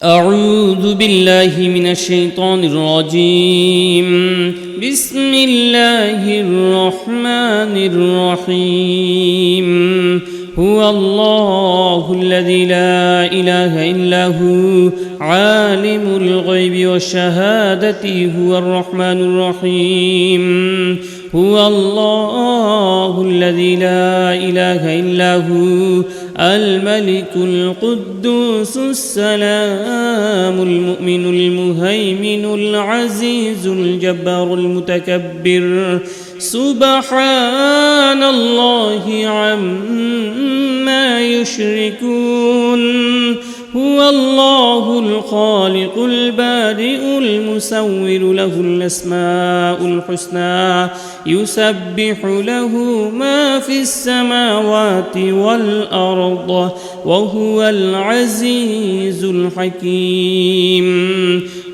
أعوذ بالله من الشيطان الرجيم. بسم الله الرحمن الرحيم. هو الله الذي لا إله إلا هو عالم الغيب والشهادة هو الرحمن الرحيم. هو الله الذي لا إله إلا هو الملك القدوس السلام المؤمن المهيمن العزيز الجبار المتكبر. سبحان الله عما يشركون. هو الله الخالق البارئ المصور له الأسماء الحسنى يسبح له ما في السماوات والأرض وهو العزيز الحكيم.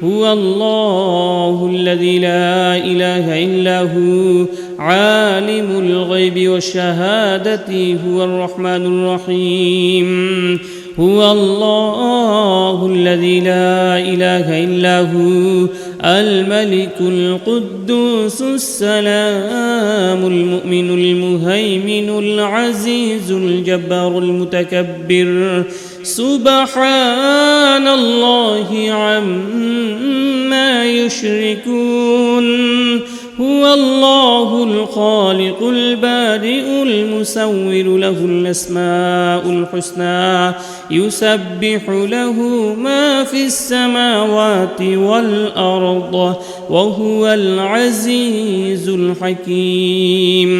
هو الله الذي لا إله إلا هو عالم الغيب والشهادة هو الرحمن الرحيم. هو الله الذي لا إله إلا هو الملك القدوس السلام المؤمن المهيمن العزيز الجبار المتكبر. سبحان الله عما يشركون. هو الله الخالق البارئ المصور له الأسماء الحسنى يسبح له ما في السماوات والأرض وهو العزيز الحكيم.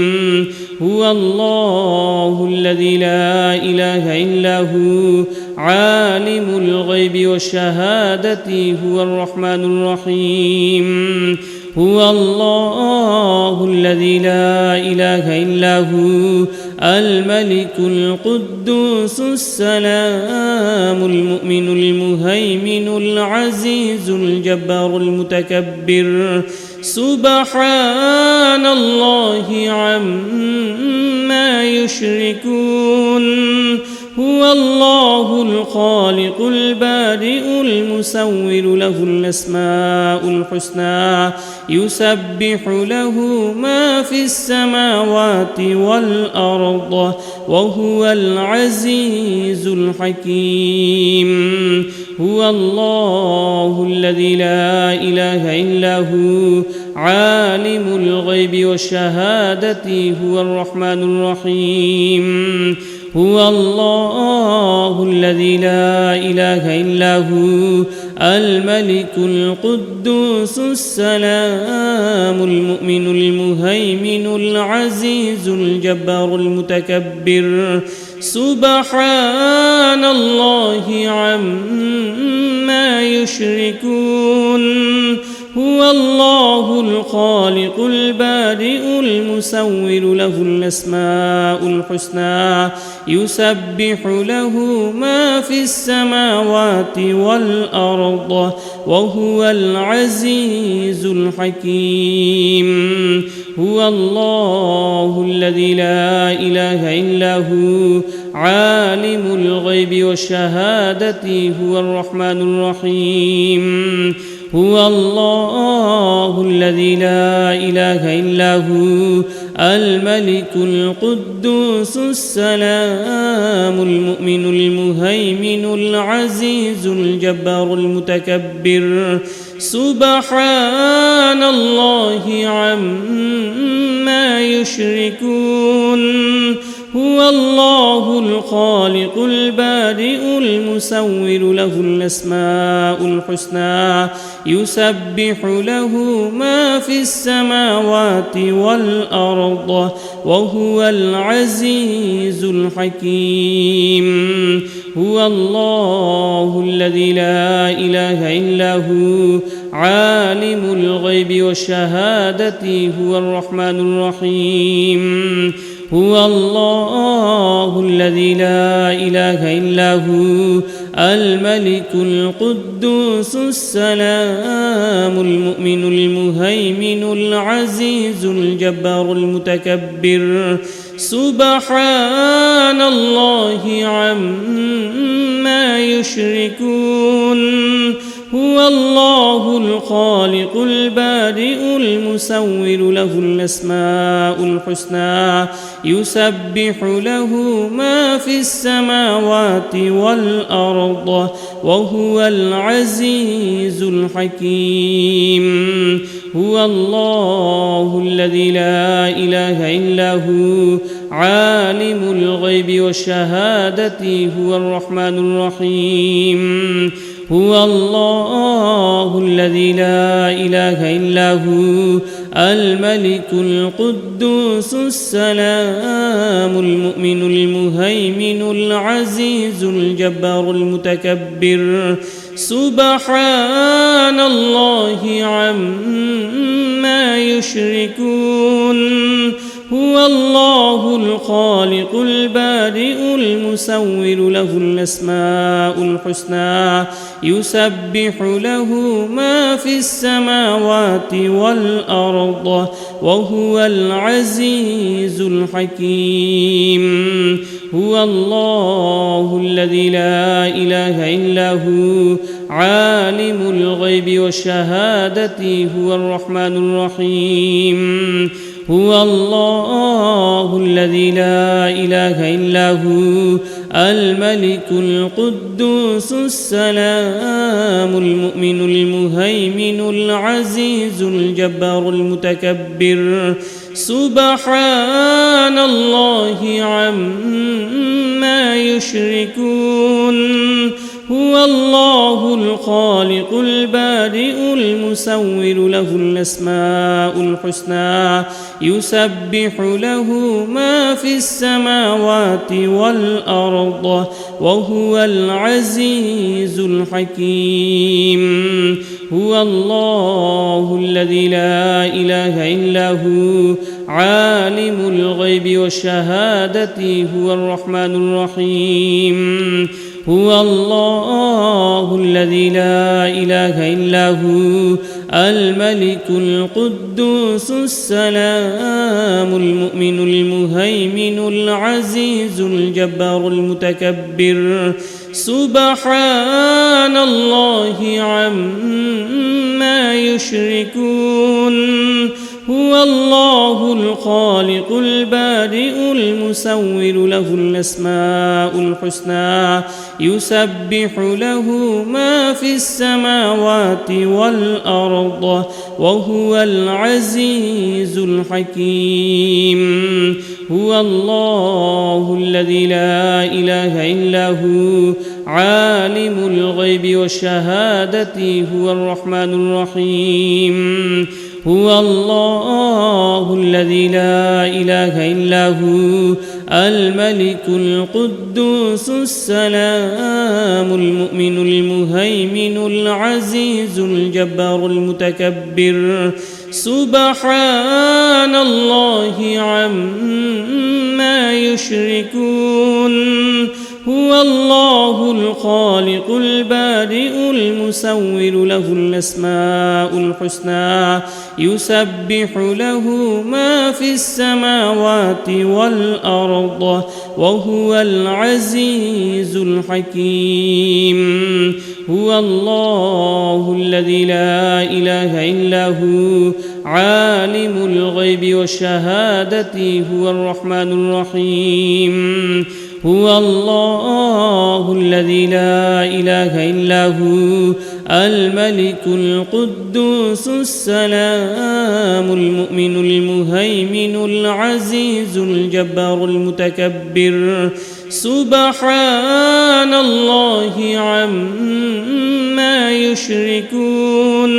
هو الله الذي لا إله إلا هو عالم الغيب والشهادة هو الرحمن الرحيم. هو الله الذي لا إله إلا هو الملك القدوس السلام المؤمن المهيمن العزيز الجبار المتكبر. سبحان الله عما يشركون. هو الله الخالق البارئ المصور له الأسماء الحسنى يسبح له ما في السماوات والأرض وهو العزيز الحكيم. هو الله الذي لا إله إلا هو عالم الغيب والشهادة هو الرحمن الرحيم. هو الله الذي لا إله إلا هو الملك القدوس السلام المؤمن المهيمن العزيز الجبار المتكبر. سبحان الله عما يشركون. هو الله الخالق البارئ المصور له الأسماء الحسنى يسبح له ما في السماوات والأرض وهو العزيز الحكيم. هو الله الذي لا إله إلا هو عالم الغيب والشهادة هو الرحمن الرحيم. هو الله الذي لا إله إلا هو الملك القدوس السلام المؤمن المهيمن العزيز الجبار المتكبر. سبحان الله عما يشركون. هو الله الخالق البارئ المصور له الأسماء الحسنى يسبح له ما في السماوات والأرض وهو العزيز الحكيم. هو الله الذي لا إله إلا هو عالم الغيب والشهادة هو الرحمن الرحيم. هو الله الذي لا إله إلا هو الملك القدوس السلام المؤمن المهيمن العزيز الجبار المتكبر. سبحان الله عما يشركون هو الله الخالق البارئ المصور له الأسماء الحسنى يسبح له ما في السماوات والأرض وهو العزيز الحكيم هو الله الذي لا إله إلا هو عالم الغيب والشهادة هو الرحمن الرحيم هو الله الذي لا إله إلا هو الملك القدوس السلام المؤمن المهيمن العزيز الجبار المتكبر سبحان الله عما يشركون هو الله الخالق البارئ المصور له الأسماء الحسنى يسبح له ما في السماوات والأرض وهو العزيز الحكيم هو الله الذي لا إله إلا هو عالم الغيب والشهادة هو الرحمن الرحيم هو الله الذي لا إله إلا هو الملك القدوس السلام المؤمن المهيمن العزيز الجبار المتكبر سبحان الله عما يشركون هو الله الخالق البارئ المصور له الأسماء الحسنى يسبح له ما في السماوات والأرض وهو العزيز الحكيم هو الله الذي لا إله إلا هو عالم الغيب والشهادة هو الرحمن الرحيم هو الله الذي لا إله إلا هو الملك القدوس السلام المؤمن المهيمن العزيز الجبار المتكبر سبحان الله عما يشركون هو الله الخالق البارئ المصور له الأسماء الحسنى يسبح له ما في السماوات والأرض وهو العزيز الحكيم هو الله الذي لا إله إلا هو عالم الغيب والشهادة هو الرحمن الرحيم هو الله الذي لا إله إلا هو الملك القدوس السلام المؤمن المهيمن العزيز الجبار المتكبر سبحان الله عما يشركون هو الله الخالق البارئ المصور له الأسماء الحسنى يسبح له ما في السماوات والأرض وهو العزيز الحكيم هو الله الذي لا إله إلا هو عالم الغيب والشهادة هو الرحمن الرحيم هو الله الذي لا إله إلا هو الملك القدوس السلام المؤمن المهيمن العزيز الجبار المتكبر سبحان الله عما يشركون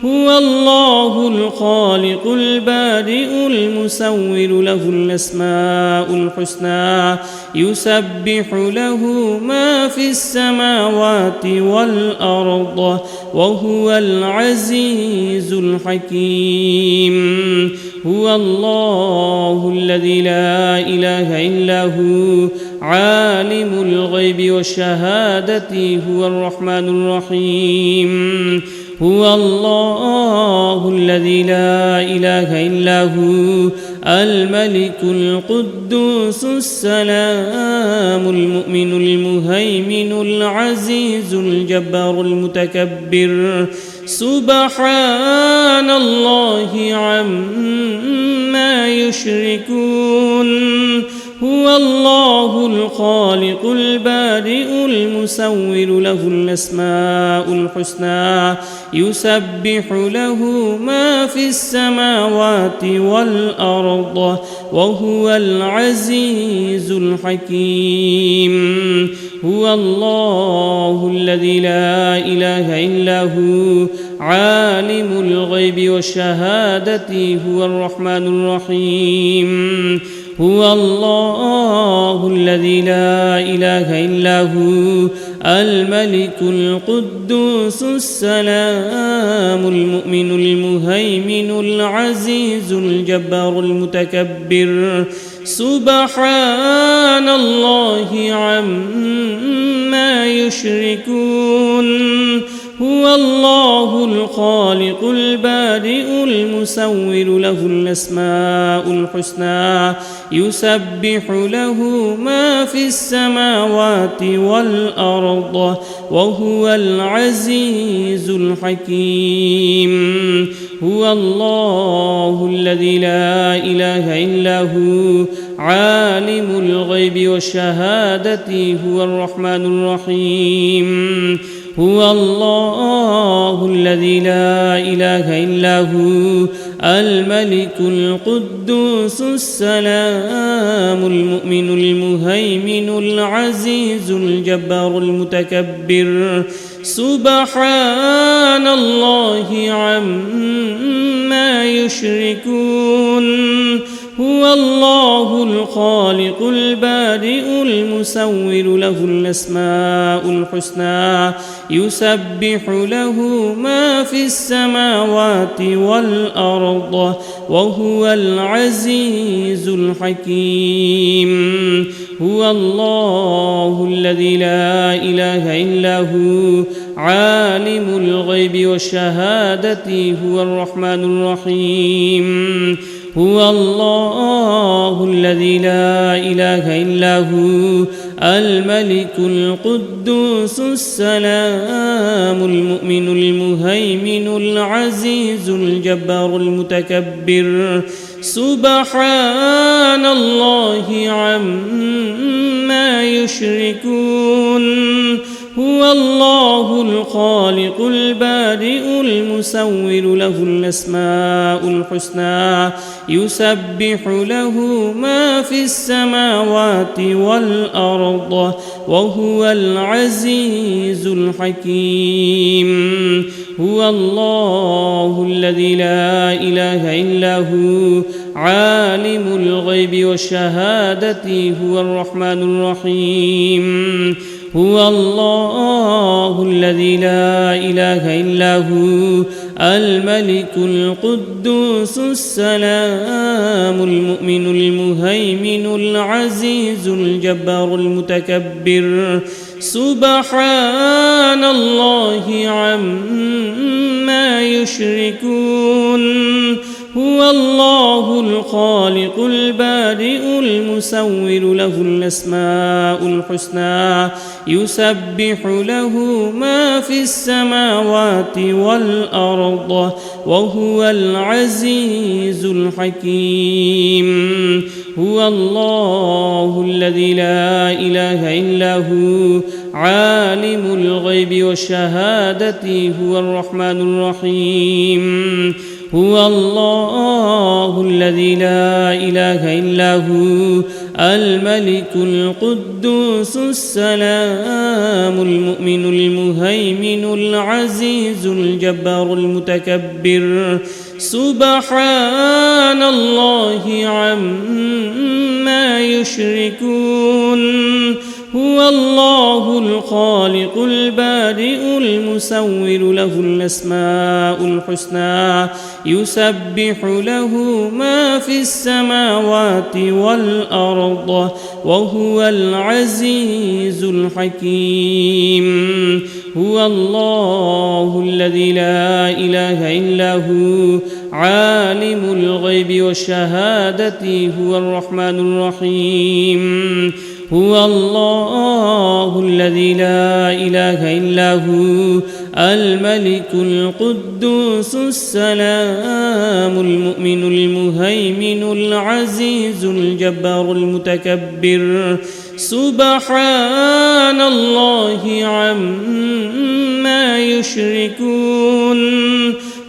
هو الله الخالق البارئ المصور له الأسماء الحسنى يسبح له ما في السماوات والأرض وهو العزيز الحكيم هو الله الذي لا إله إلا هو عالم الغيب والشهادة هو الرحمن الرحيم هو الله الذي لا إله إلا هو الملك القدوس السلام المؤمن المهيمن العزيز الجبار المتكبر سبحان الله عما يشركون هو الله الخالق البارئ المصور له الأسماء الحسنى يسبح له ما في السماوات والأرض وهو العزيز الحكيم هو الله الذي لا إله إلا هو عالم الغيب والشهادة هو الرحمن الرحيم هو الله الذي لا إله إلا هو الملك القدوس السلام المؤمن المهيمن العزيز الجبار المتكبر سبحان الله عما يشركون هو الله الخالق البارئ المصور له الأسماء الحسنى يسبح له ما في السماوات والأرض وهو العزيز الحكيم هو الله الذي لا إله إلا هو عالم الغيب والشهادة هو الرحمن الرحيم هو الله الذي لا إله إلا هو الملك القدوس السلام المؤمن المهيمن العزيز الجبار المتكبر سبحان الله عما يشركون هو الله الخالق البارئ المصور له الأسماء الحسنى يسبح له ما في السماوات والأرض وهو العزيز الحكيم هو الله الذي لا إله إلا هو عالم الغيب والشهادة هو الرحمن الرحيم هو الله الذي لا إله إلا هو الملك القدوس السلام المؤمن المهيمن العزيز الجبار المتكبر سبحان الله عما يشركون هو الله الخالق البارئ المصور له الأسماء الحسنى يسبح له ما في السماوات والأرض وهو العزيز الحكيم هو الله الذي لا إله إلا هو عالم الغيب والشهادة هو الرحمن الرحيم هو الله الذي لا إله إلا هو الملك القدوس السلام المؤمن المهيمن العزيز الجبار المتكبر سبحان الله عما يشركون هو الله الخالق البارئ المصور له الأسماء الحسنى يسبح له ما في السماوات والأرض وهو العزيز الحكيم هو الله الذي لا إله إلا هو عالم الغيب والشهادة هو الرحمن الرحيم هو الله الذي لا إله إلا هو الملك القدوس السلام المؤمن المهيمن العزيز الجبار المتكبر سبحان الله عما يشركون هو الله الخالق البارئ المصور له الأسماء الحسنى يسبح له ما في السماوات والأرض وهو العزيز الحكيم هو الله الذي لا إله إلا هو عالم الغيب والشهادة هو الرحمن الرحيم هو الله الذي لا إله إلا هو الملك القدوس السلام المؤمن المهيمن العزيز الجبار المتكبر سبحان الله عما يشركون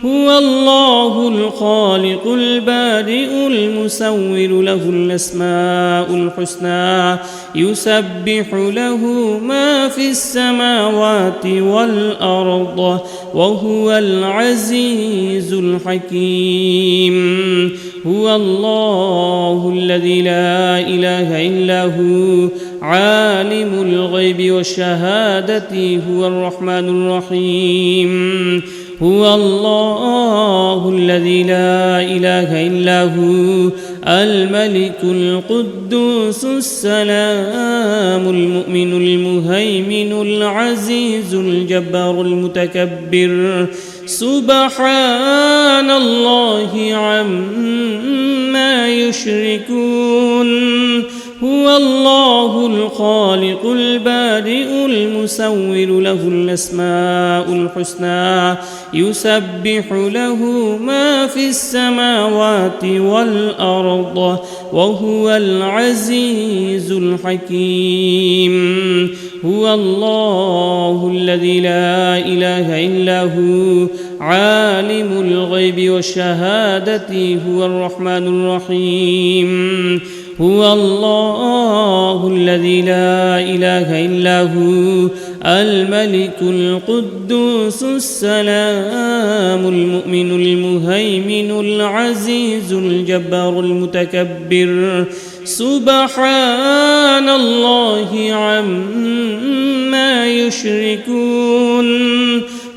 هو الله الخالق البارئ المصور له الأسماء الحسنى يسبح له ما في السماوات والأرض وهو العزيز الحكيم هو الله الذي لا إله إلا هو عالم الغيب والشهادة هو الرحمن الرحيم هو الله الذي لا إله إلا هو الملك القدوس السلام المؤمن المهيمن العزيز الجبار المتكبر سبحان الله عما يشركون هو الله الخالق البارئ المصور له الأسماء الحسنى يسبح له ما في السماوات والأرض وهو العزيز الحكيم هو الله الذي لا إله إلا هو عالم الغيب والشهادة هو الرحمن الرحيم هو الله الذي لا إله إلا هو الملك القدوس السلام المؤمن المهيمن العزيز الجبار المتكبر سبحان الله عما يشركون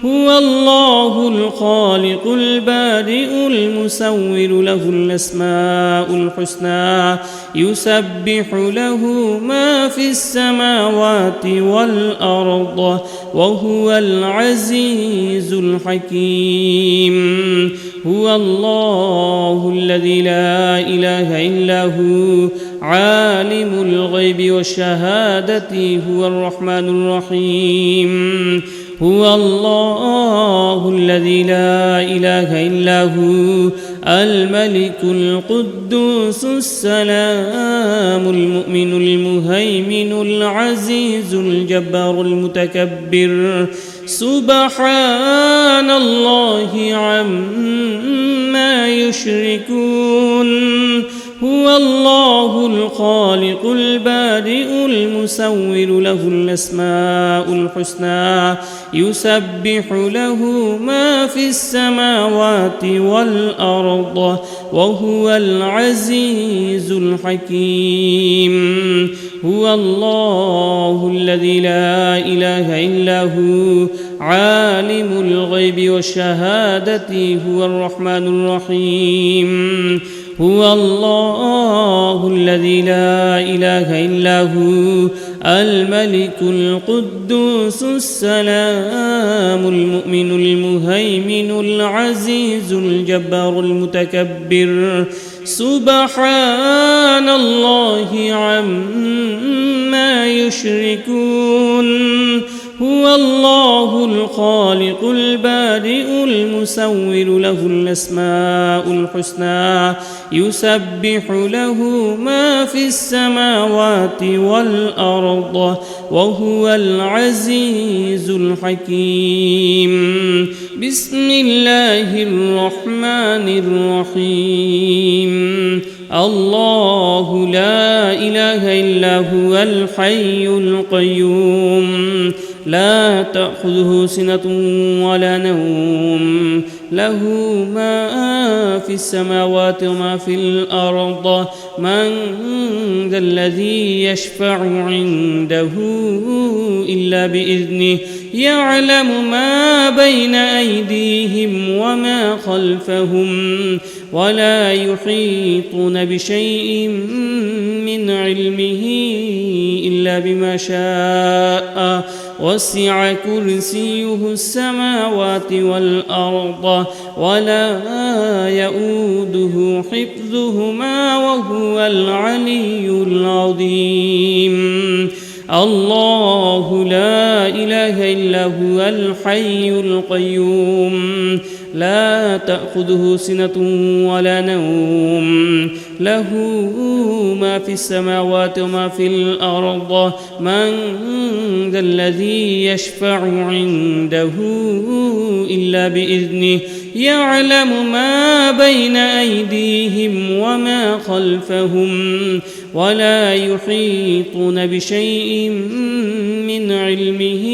هو الله الخالق البارئ المصور له الأسماء الحسنى يسبح له ما في السماوات والأرض وهو العزيز الحكيم هو الله الذي لا إله إلا هو عالم الغيب والشهادة هو الرحمن الرحيم هو الله الذي لا إله إلا هو الملك القدوس السلام المؤمن المهيمن العزيز الجبار المتكبر سبحان الله عما يشركون هو الله الخالق البارئ المصور له الأسماء الحسنى يسبح له ما في السماوات والأرض وهو العزيز الحكيم هو الله الذي لا إله إلا هو عالم الغيب والشهادة هو الرحمن الرحيم هو الله الذي لا إله إلا هو الملك القدوس السلام المؤمن المهيمن العزيز الجبار المتكبر سبحان الله عما يشركون هو الله الخالق البارئ المصور له الأسماء الحسنى يسبح له ما في السماوات والأرض وهو العزيز الحكيم بسم الله الرحمن الرحيم الله لا إله إلا هو الحي القيوم لا تأخذه سنة ولا نوم له ما في السماوات وما في الأرض من ذا الذي يشفع عنده إلا بإذنه يعلم ما بين أيديهم وما خلفهم ولا يحيطون بشيء من علمه إلا بما شاء وسع كرسيه السماوات والأرض ولا يؤوده حفظهما وهو العلي العظيم. الله لا إله إلا هو الحي القيوم لا تأخذه سنة ولا نوم له ما في السماوات وما في الأرض من ذا الذي يشفع عنده إلا بإذنه يعلم ما بين أيديهم وما خلفهم ولا يحيطون بشيء من علمه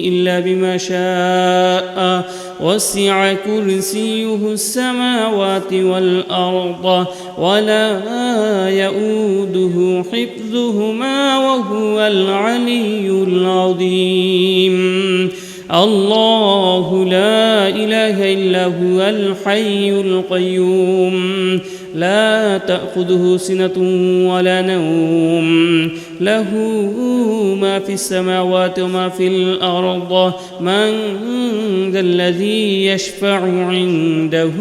إلا بما شاء وسع كرسيه السماوات والأرض ولا يؤوده حفظهما وهو العلي العظيم. الله لا إله إلا هو الحي القيوم لا تأخذه سنة ولا نوم له ما في السماوات وما في الأرض من ذا الذي يشفع عنده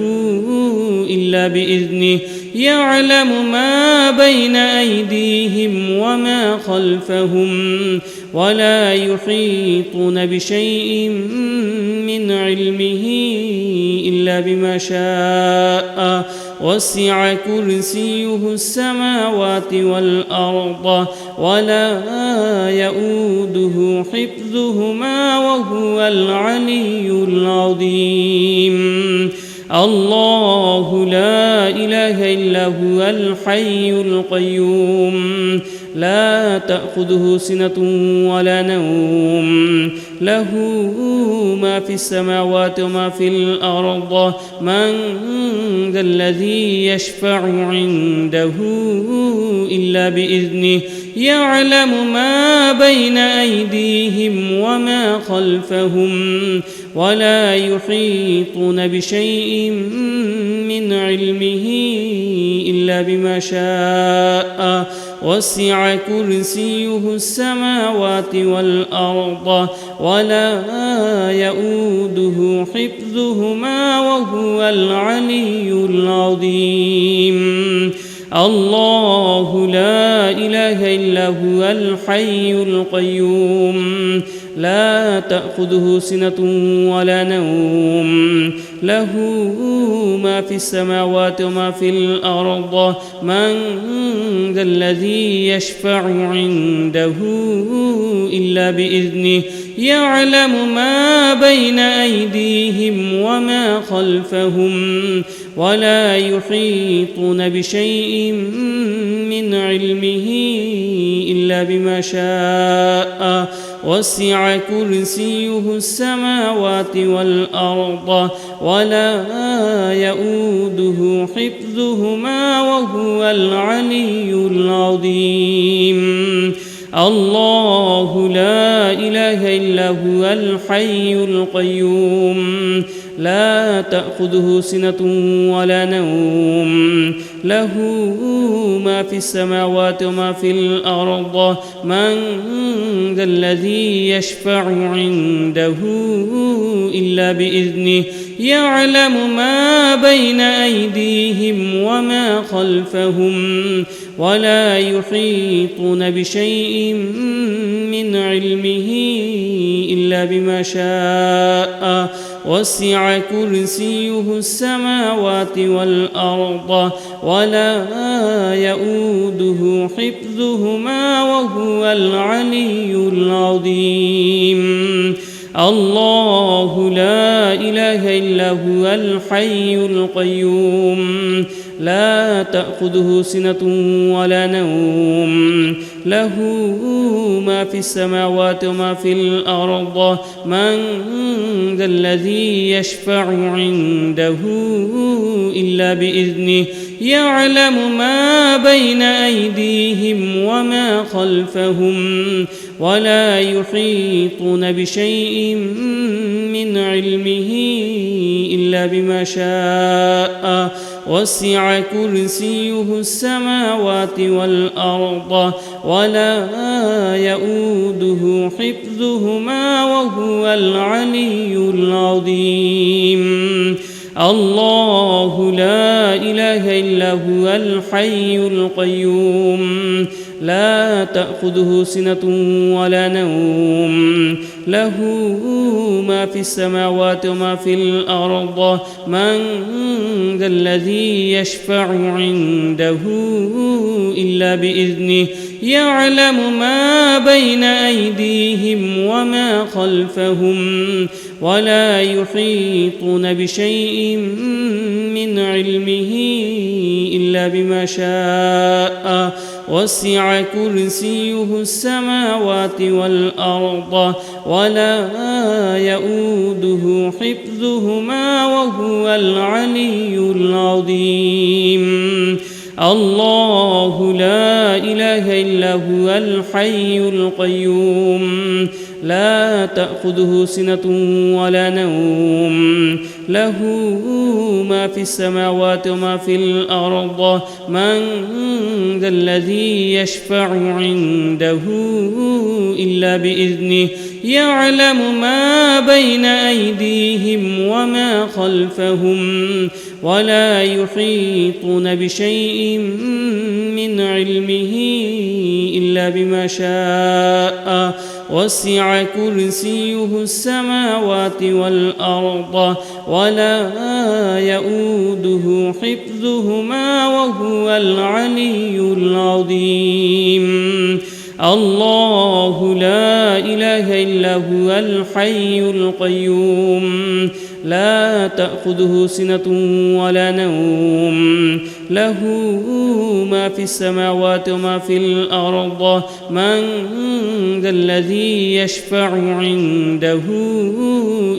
إلا بإذنه يعلم ما بين أيديهم وما خلفهم ولا يحيطون بشيء من علمه إلا بما شاء وسع كرسيه السماوات والأرض ولا يؤوده حفظهما وهو العلي العظيم. الله لا إله إلا هو الحي القيوم لا تأخذه سنة ولا نوم له ما في السماوات وما في الأرض من ذا الذي يشفع عنده إلا بإذنه يعلم ما بين أيديهم وما خلفهم ولا يحيطون بشيء من علمه إلا بما شاء وسع كرسيه السماوات والأرض ولا يؤوده حفظهما وهو العلي العظيم. الله لا إله إلا هو الحي القيوم لا تأخذه سنة ولا نوم له ما في السماوات وما في الأرض من ذا الذي يشفع عنده إلا بإذنه يعلم ما بين أيديهم وما خلفهم ولا يحيطون بشيء من علمه إلا بما شاء وسع كرسيه السماوات والأرض ولا يؤوده حفظهما وهو العلي العظيم. الله لا إله إلا هو الحي القيوم لا تأخذه سنة ولا نوم له ما في السماوات وما في الأرض من ذا الذي يشفع عنده إلا بإذنه يعلم ما بين أيديهم وما خلفهم ولا يحيطون بشيء من علمه إلا بما شاء وسع كرسيه السماوات والأرض ولا يؤوده حفظهما وهو العلي العظيم. الله لا إله إلا هو الحي القيوم لا تأخذه سنة ولا نوم له ما في السماوات وما في الأرض من ذا الذي يشفع عنده إلا بإذنه يعلم ما بين أيديهم وما خلفهم ولا يحيطون بشيء من علمه إلا بما شاء وسع كرسيه السماوات والأرض ولا يؤوده حفظهما وهو العلي العظيم الله لا إله إلا هو الحي القيوم لا تأخذه سنة ولا نوم له ما في السماوات وما في الأرض من ذا الذي يشفع عنده إلا بإذنه يعلم ما بين أيديهم وما خلفهم ولا يحيطون بشيء من علمه إلا بما شاء وسع كرسيه السماوات والأرض ولا يؤوده حفظهما وهو العلي العظيم الله لا إله إلا هو الحي القيوم لا تأخذه سنة ولا نوم له ما في السماوات وما في الأرض من ذا الذي يشفع عنده إلا بإذنه يعلم ما بين أيديهم وما خلفهم ولا يحيطون بشيء من علمه إلا بما شاء وسع كرسيه السماوات والأرض ولا يؤوده حفظهما وهو العلي العظيم الله لا إله إلا هو الحي القيوم لا تأخذه سنة ولا نوم له ما في السماوات وما في الأرض من ذا الذي يشفع عنده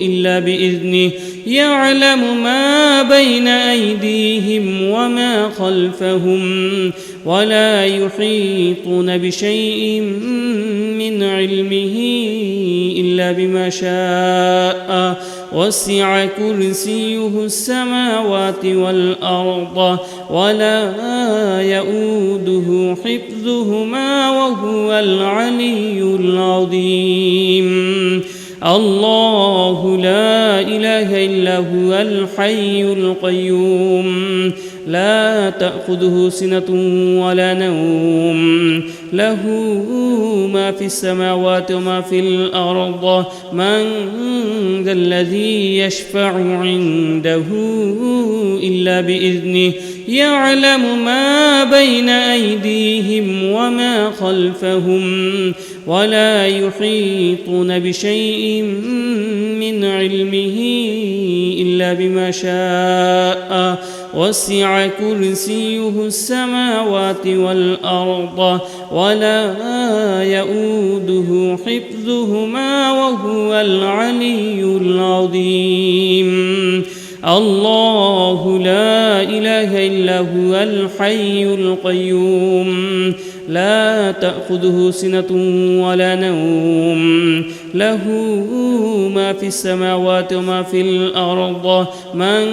إلا بإذنه يعلم ما بين أيديهم وما خلفهم ولا يحيطون بشيء من علمه إلا بما شاء وسع كرسيه السماوات والأرض ولا يؤوده حفظهما وهو العلي العظيم الله لا إله إلا هو الحي القيوم لا تأخذه سنة ولا نوم له ما في السماوات وما في الأرض من ذا الذي يشفع عنده إلا بإذنه يعلم ما بين أيديهم وما خلفهم ولا يحيطون بشيء من علمه إلا بما شاء وسع كرسيه السماوات والأرض ولا يؤوده حفظهما وهو العلي العظيم الله لا إله إلا هو الحي القيوم لا تأخذه سنة ولا نوم له ما في السماوات وما في الأرض من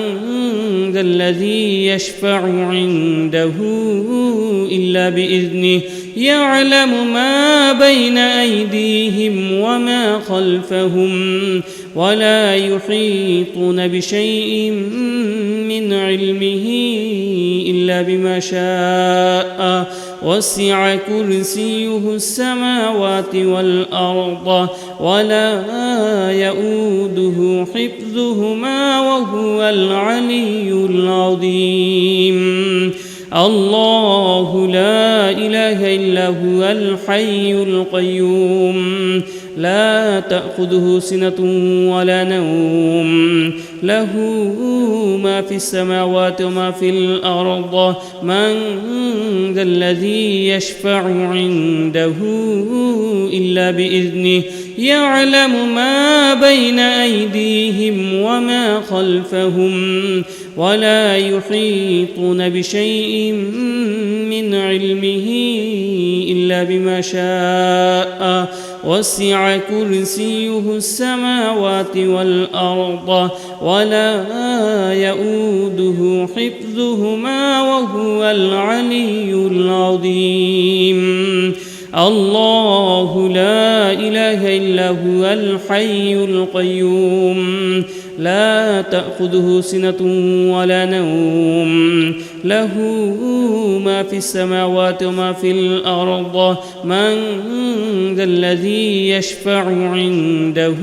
ذا الذي يشفع عنده إلا بإذنه يعلم ما بين أيديهم وما خلفهم ولا يحيطون بشيء من علمه إلا بما شاء وسع كرسيه السماوات والأرض ولا يؤوده حفظهما وهو العلي العظيم الله لا إله إلا هو الحي القيوم لا تأخذه سنة ولا نوم له ما في السماوات وما في الأرض من ذا الذي يشفع عنده إلا بإذنه يعلم ما بين أيديهم وما خلفهم ولا يحيطون بشيء من علمه إلا بما شاء وسع كرسيه السماوات والأرض ولا يؤوده حفظهما وهو العلي العظيم الله لا إله إلا هو الحي القيوم لا تأخذه سنة ولا نوم له ما في السماوات وما في الأرض من ذا الذي يشفع عنده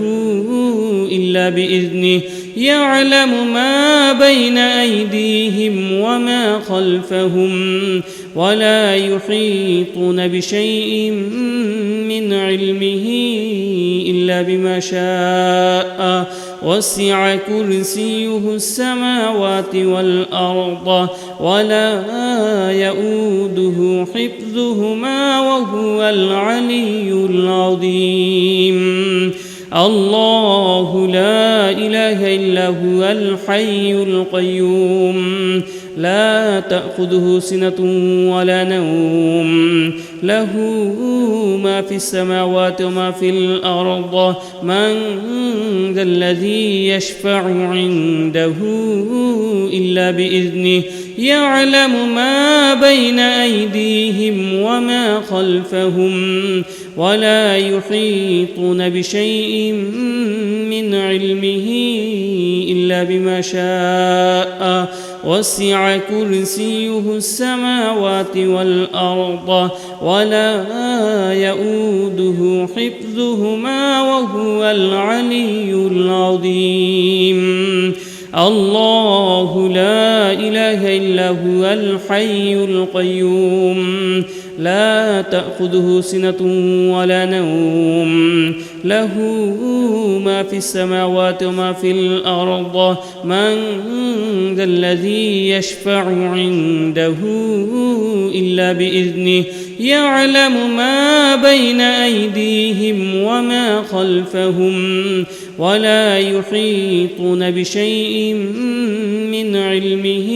إلا بإذنه يعلم ما بين أيديهم وما خلفهم ولا يحيطون بشيء من علمه إلا بما شاء وسع كرسيه السماوات والأرض ولا يؤوده حفظهما وهو العلي العظيم الله لا إله إلا هو الحي القيوم لا تأخذه سنة ولا نوم له ما في السماوات وما في الأرض من ذا الذي يشفع عنده إلا بإذنه يعلم ما بين أيديهم وما خلفهم ولا يحيطون بشيء من علمه إلا بما شاء وسع كرسيه السماوات والأرض ولا يؤوده حفظهما وهو العلي العظيم الله لا إله إلا هو الحي القيوم لا تأخذه سنة ولا نوم له ما في السماوات وما في الأرض من ذا الذي يشفع عنده إلا بإذنه يعلم ما بين أيديهم وما خلفهم ولا يحيطون بشيء من علمه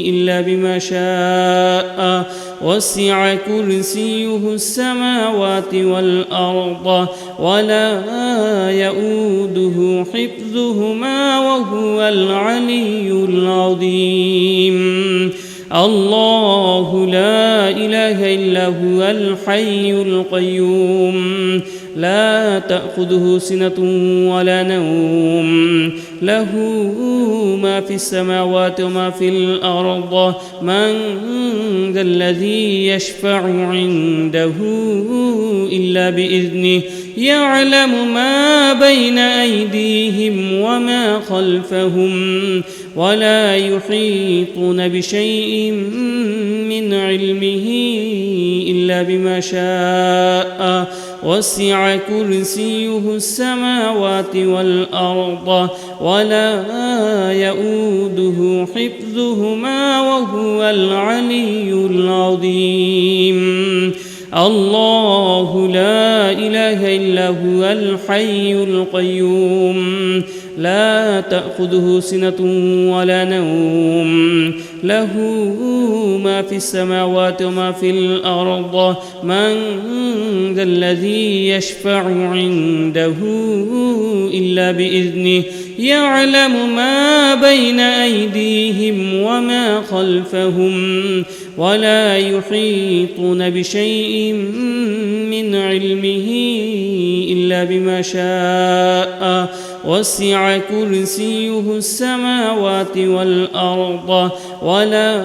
إلا بما شاء وسع كرسيه السماوات والأرض ولا يؤوده حفظهما وهو العلي العظيم الله لا إله إلا هو الحي القيوم لا تأخذه سنة ولا نوم له ما في السماوات وما في الأرض من ذا الذي يشفع عنده إلا بإذنه يعلم ما بين أيديهم وما خلفهم ولا يحيطون بشيء من علمه إلا بما شاء وسع كرسيه السماوات والأرض ولا يؤوده حفظهما وهو العلي العظيم الله لا إله إلا هو الحي القيوم لا تأخذه سنة ولا نوم له ما في السماوات وما في الأرض من ذا الذي يشفع عنده إلا بإذنه يعلم ما بين أيديهم وما خلفهم ولا يحيطون بشيء من علمه إلا بما شاء وسع كرسيه السماوات والأرض ولا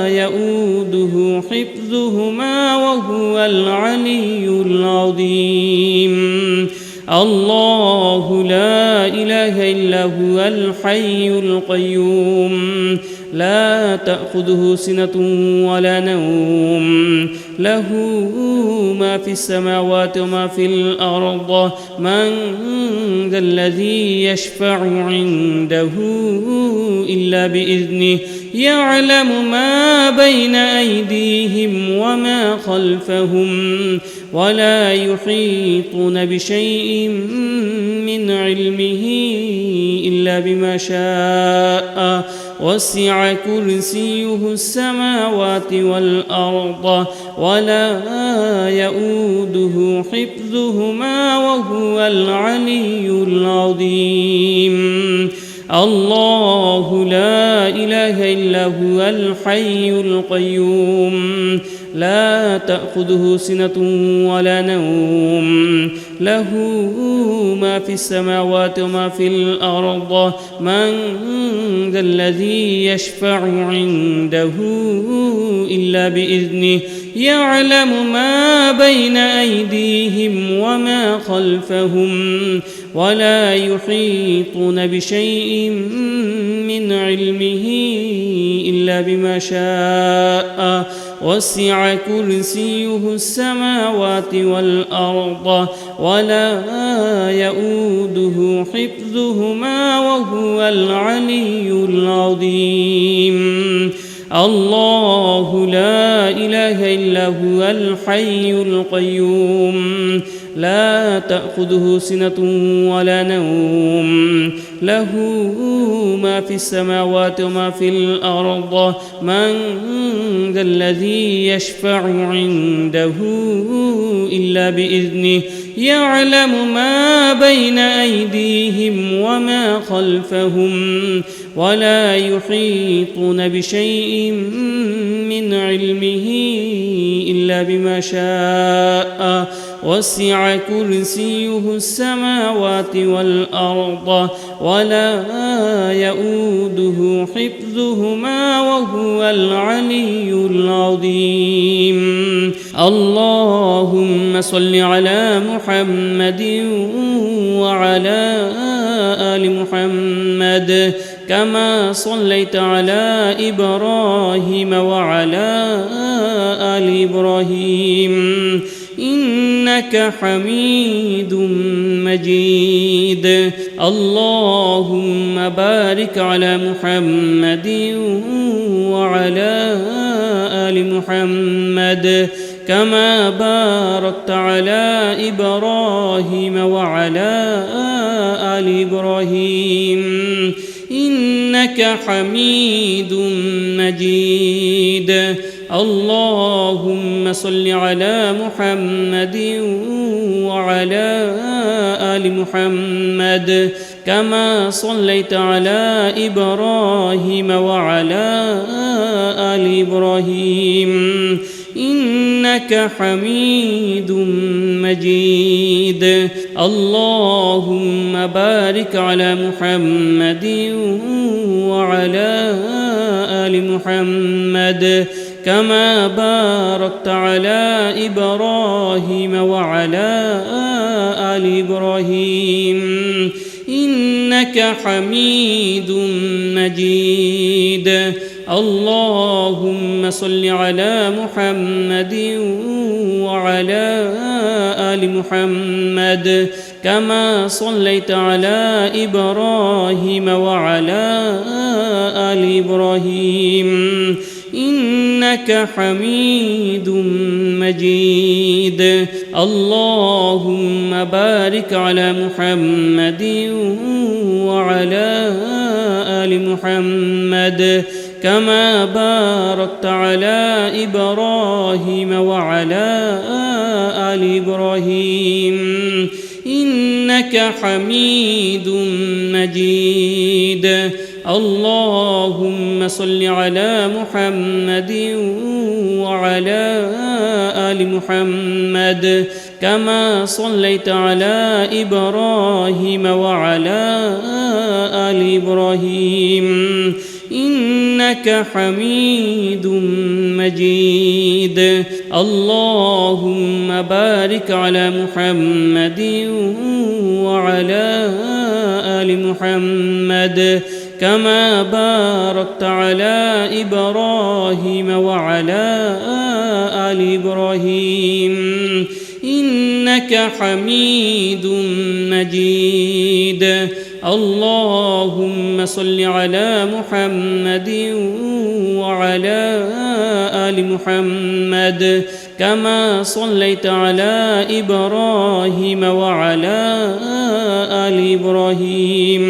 يؤوده حفظهما وهو العلي العظيم الله لا إله إلا هو الحي القيوم لا تأخذه سنة ولا نوم له ما في السماوات وما في الأرض من ذا الذي يشفع عنده إلا بإذنه يعلم ما بين أيديهم وما خلفهم ولا يحيطون بشيء من علمه إلا بما شاء وسع كرسيه السماوات والأرض ولا يؤوده حفظهما وهو العلي العظيم الله لا إله إلا هو الحي القيوم لا تأخذه سنة ولا نوم له ما في السماوات وما في الأرض من ذا الذي يشفع عنده إلا بإذنه يعلم ما بين أيديهم وما خلفهم ولا يحيطون بشيء من علمه إلا بما شاء وسع كرسيه السماوات والأرض ولا يؤوده حفظهما وهو العلي العظيم الله لا إله إلا هو الحي القيوم لا تأخذه سنة ولا نوم له ما في السماوات وما في الأرض من ذا الذي يشفع عنده إلا بإذنه يعلم ما بين أيديهم وما خلفهم ولا يحيطون بشيء من علمه إلا بما شاء وسع كرسيه السماوات والأرض ولا يؤوده حفظهما وهو العلي العظيم اللهم صل على محمد وعلى آل محمد كما صليت على إبراهيم وعلى آل إبراهيم إنك حميد مجيد اللهم بارك على محمد وعلى آل محمد كما باركت على إبراهيم وعلى آل إبراهيم إنك حميد مجيد اللهم صل على محمد وعلى آل محمد كما صليت على إبراهيم وعلى آل إبراهيم إنك حميد مجيد اللهم بارك على محمد وعلى آل محمد كما باركت على إبراهيم وعلى آل إبراهيم إنك حميد مجيد اللهم صل على محمد وعلى آل محمد كما صليت على إبراهيم وعلى آل إبراهيم إنك حميد مجيد اللهم بارك على محمد وعلى آل محمد كما باركت على إبراهيم وعلى آل إبراهيم إنك حميد مجيد اللهم صل على محمد وعلى آل محمد كما صليت على إبراهيم وعلى آل إبراهيم إنك حميد مجيد اللهم بارك على محمد وعلى آل محمد كما باركت على إبراهيم وعلى آل إبراهيم إنك حميد مجيد اللهم صل على محمد وعلى آل محمد كما صليت على إبراهيم وعلى آل إبراهيم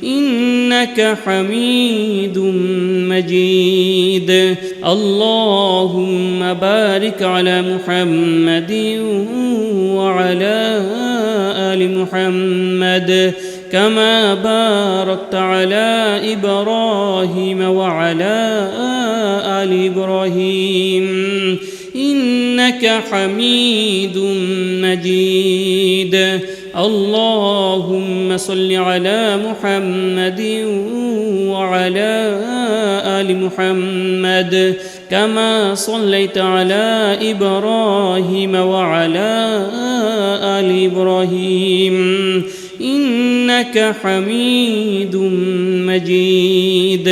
إنك حميد مجيد اللهم بارك على محمد وعلى آل محمد كما باركت على إبراهيم وعلى آل إبراهيم إنك حميد مجيد. اللهم صل على محمد وعلى آل محمد كما صليت على إبراهيم وعلى آل إبراهيم إنك حميد مجيد.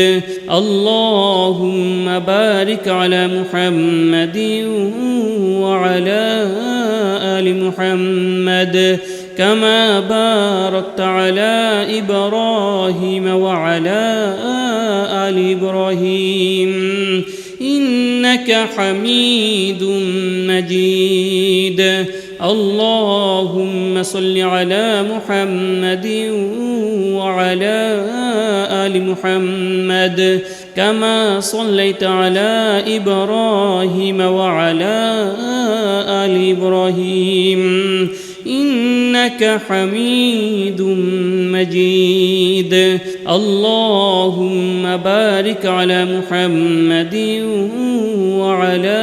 اللهم بارك على محمد وعلى آل محمد كما باركت على إبراهيم وعلى آل إبراهيم إنك حميد مجيد. اللهم صل على محمد وعلى آل محمد كما صليت على إبراهيم وعلى آل إبراهيم إنك حميد مجيد. اللهم بارك على محمد وعلى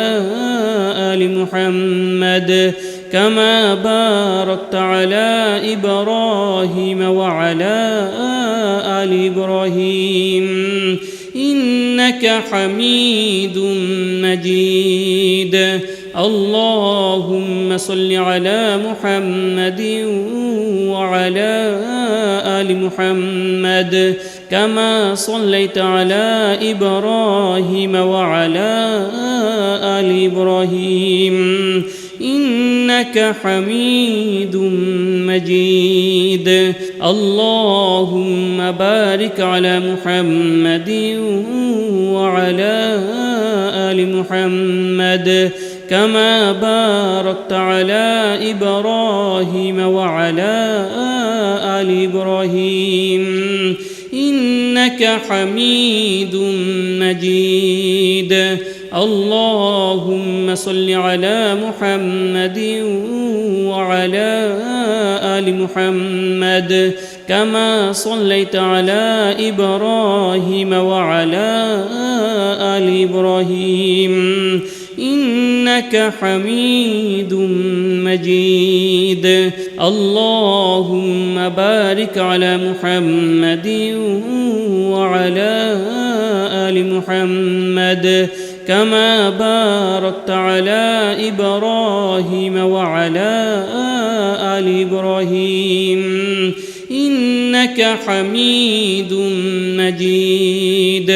آل محمد كما باركت على إبراهيم وعلى آل إبراهيم إنك حميد مجيد. اللهم صل على محمد وعلى آل محمد كما صليت على إبراهيم وعلى آل إبراهيم إنك حميد مجيد. اللهم بارك على محمد وعلى آل محمد كما باركت على إبراهيم وعلى آل إبراهيم إنك حميد مجيد. اللهم صل على محمد وعلى آل محمد كما صليت على إبراهيم وعلى آل إبراهيم إنك حميد مجيد. اللهم بارك على محمد وعلى آل محمد كما باركت على إبراهيم وعلى آل إبراهيم إنك حميد مجيد.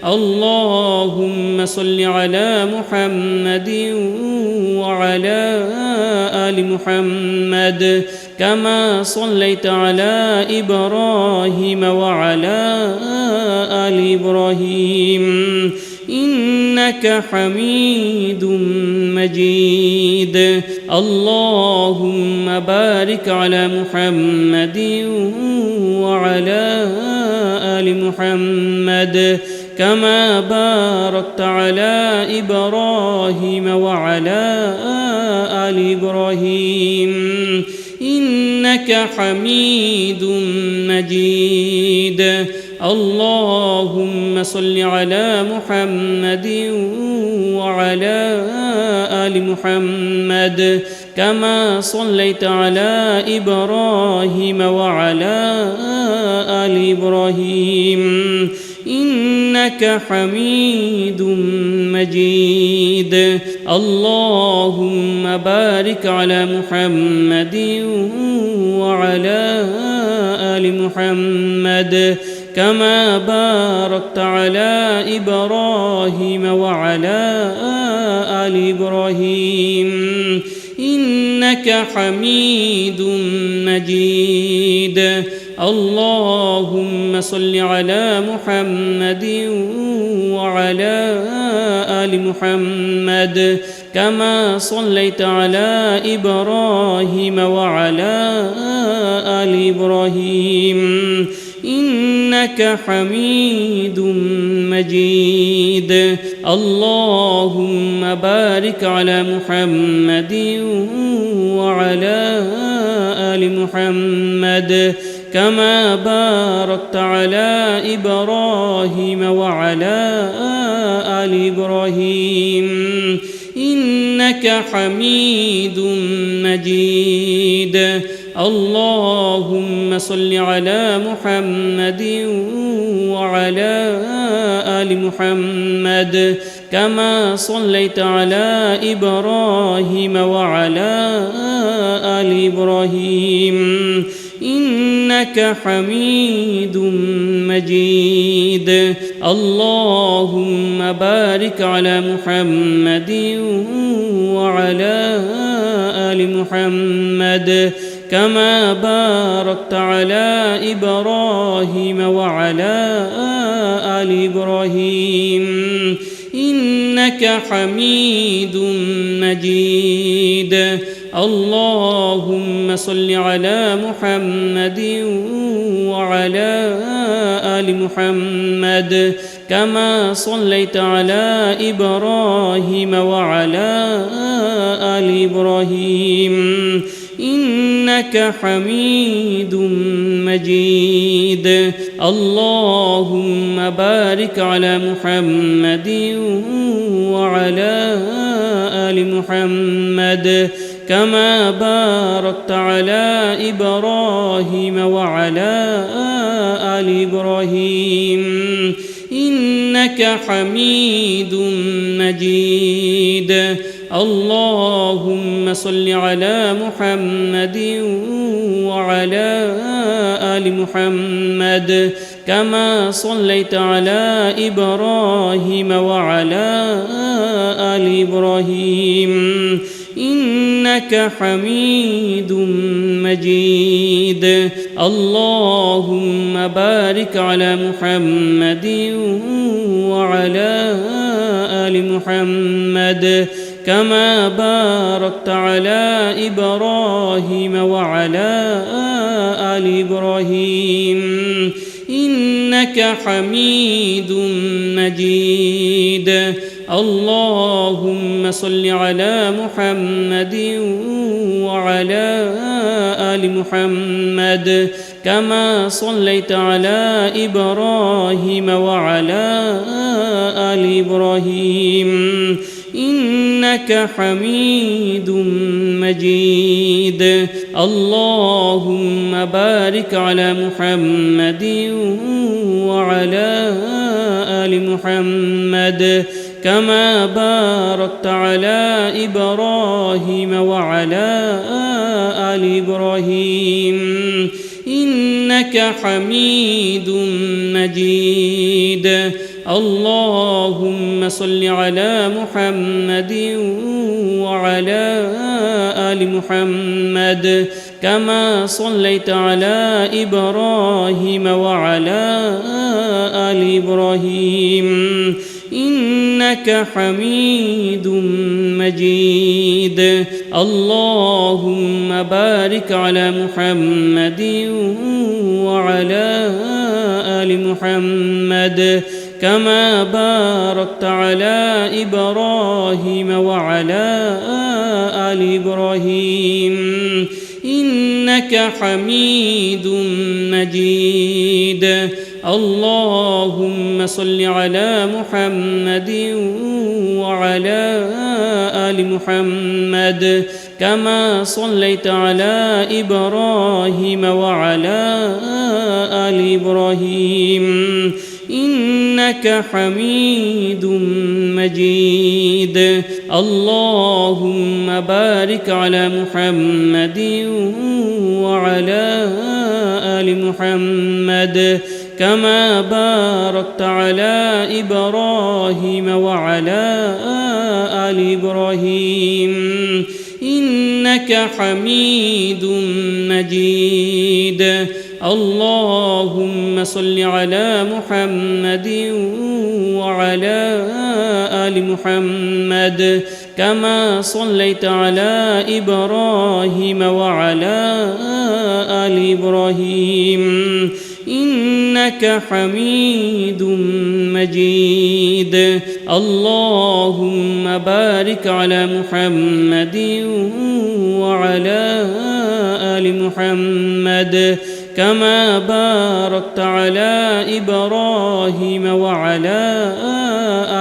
اللهم صل على محمد وعلى آل محمد كما صليت على إبراهيم وعلى آل إبراهيم إنك حميد مجيد. اللهم بارك على محمد وعلى آل محمد كما باركت على إبراهيم وعلى آل إبراهيم إنك حميد مجيد. اللهم صل على محمد وعلى آل محمد كما صليت على إبراهيم وعلى آل إبراهيم إنك حميد مجيد. اللهم بارك على محمد وعلى آل محمد كما باركت على إبراهيم وعلى آل إبراهيم إنك حميد مجيد. اللهم صل على محمد وعلى آل محمد كما صليت على إبراهيم وعلى آل إبراهيم إنك حميد مجيد. اللهم بارك على محمد وعلى آل محمد كما باركت على إبراهيم وعلى آل إبراهيم إنك إنك حميد مجيد. اللهم صل على محمد وعلى آل محمد كما صليت على إبراهيم وعلى آل إبراهيم إنك حميد مجيد. اللهم بارك على محمد وعلى آل محمد كما باركت على إبراهيم وعلى آل إبراهيم إنك حميد مجيد. اللهم صل على محمد وعلى آل محمد كما صليت على إبراهيم وعلى آل إبراهيم إنك حميد مجيد. اللهم بارك على محمد وعلى آل محمد كما باركت على إبراهيم وعلى آل إبراهيم إنك حميد مجيد. اللهم صل على محمد وعلى آل محمد كما صليت على إبراهيم وعلى آل إبراهيم إنك حميد مجيد. اللهم بارك على محمد وعلى آل محمد كما باركت على إبراهيم وعلى آل إبراهيم إنك حميد مجيد. اللهم صل على محمد وعلى آل محمد كما صليت على إبراهيم وعلى آل إبراهيم إنك حميد مجيد. اللهم بارك على محمد وعلى آل محمد كما باركت على إبراهيم وعلى آل إبراهيم إنك حميد مجيد. اللهم صل على محمد وعلى آل محمد كما صليت على إبراهيم وعلى آل إبراهيم إنك حميد مجيد. اللهم بارك على محمد وعلى آل محمد كما باركت على إبراهيم وعلى آل إبراهيم إنك حميد مجيد. اللهم صل على محمد وعلى آل محمد كما صليت على إبراهيم وعلى آل إبراهيم إنك حميد مجيد. اللهم بارك على محمد وعلى آل محمد كما باركت على إبراهيم وعلى آل إبراهيم إنك حميد مجيد. اللهم صل على محمد وعلى آل محمد كما صليت على إبراهيم وعلى آل إبراهيم إنك حميد مجيد. اللهم بارك على محمد وعلى آل محمد كما باركت على إبراهيم وعلى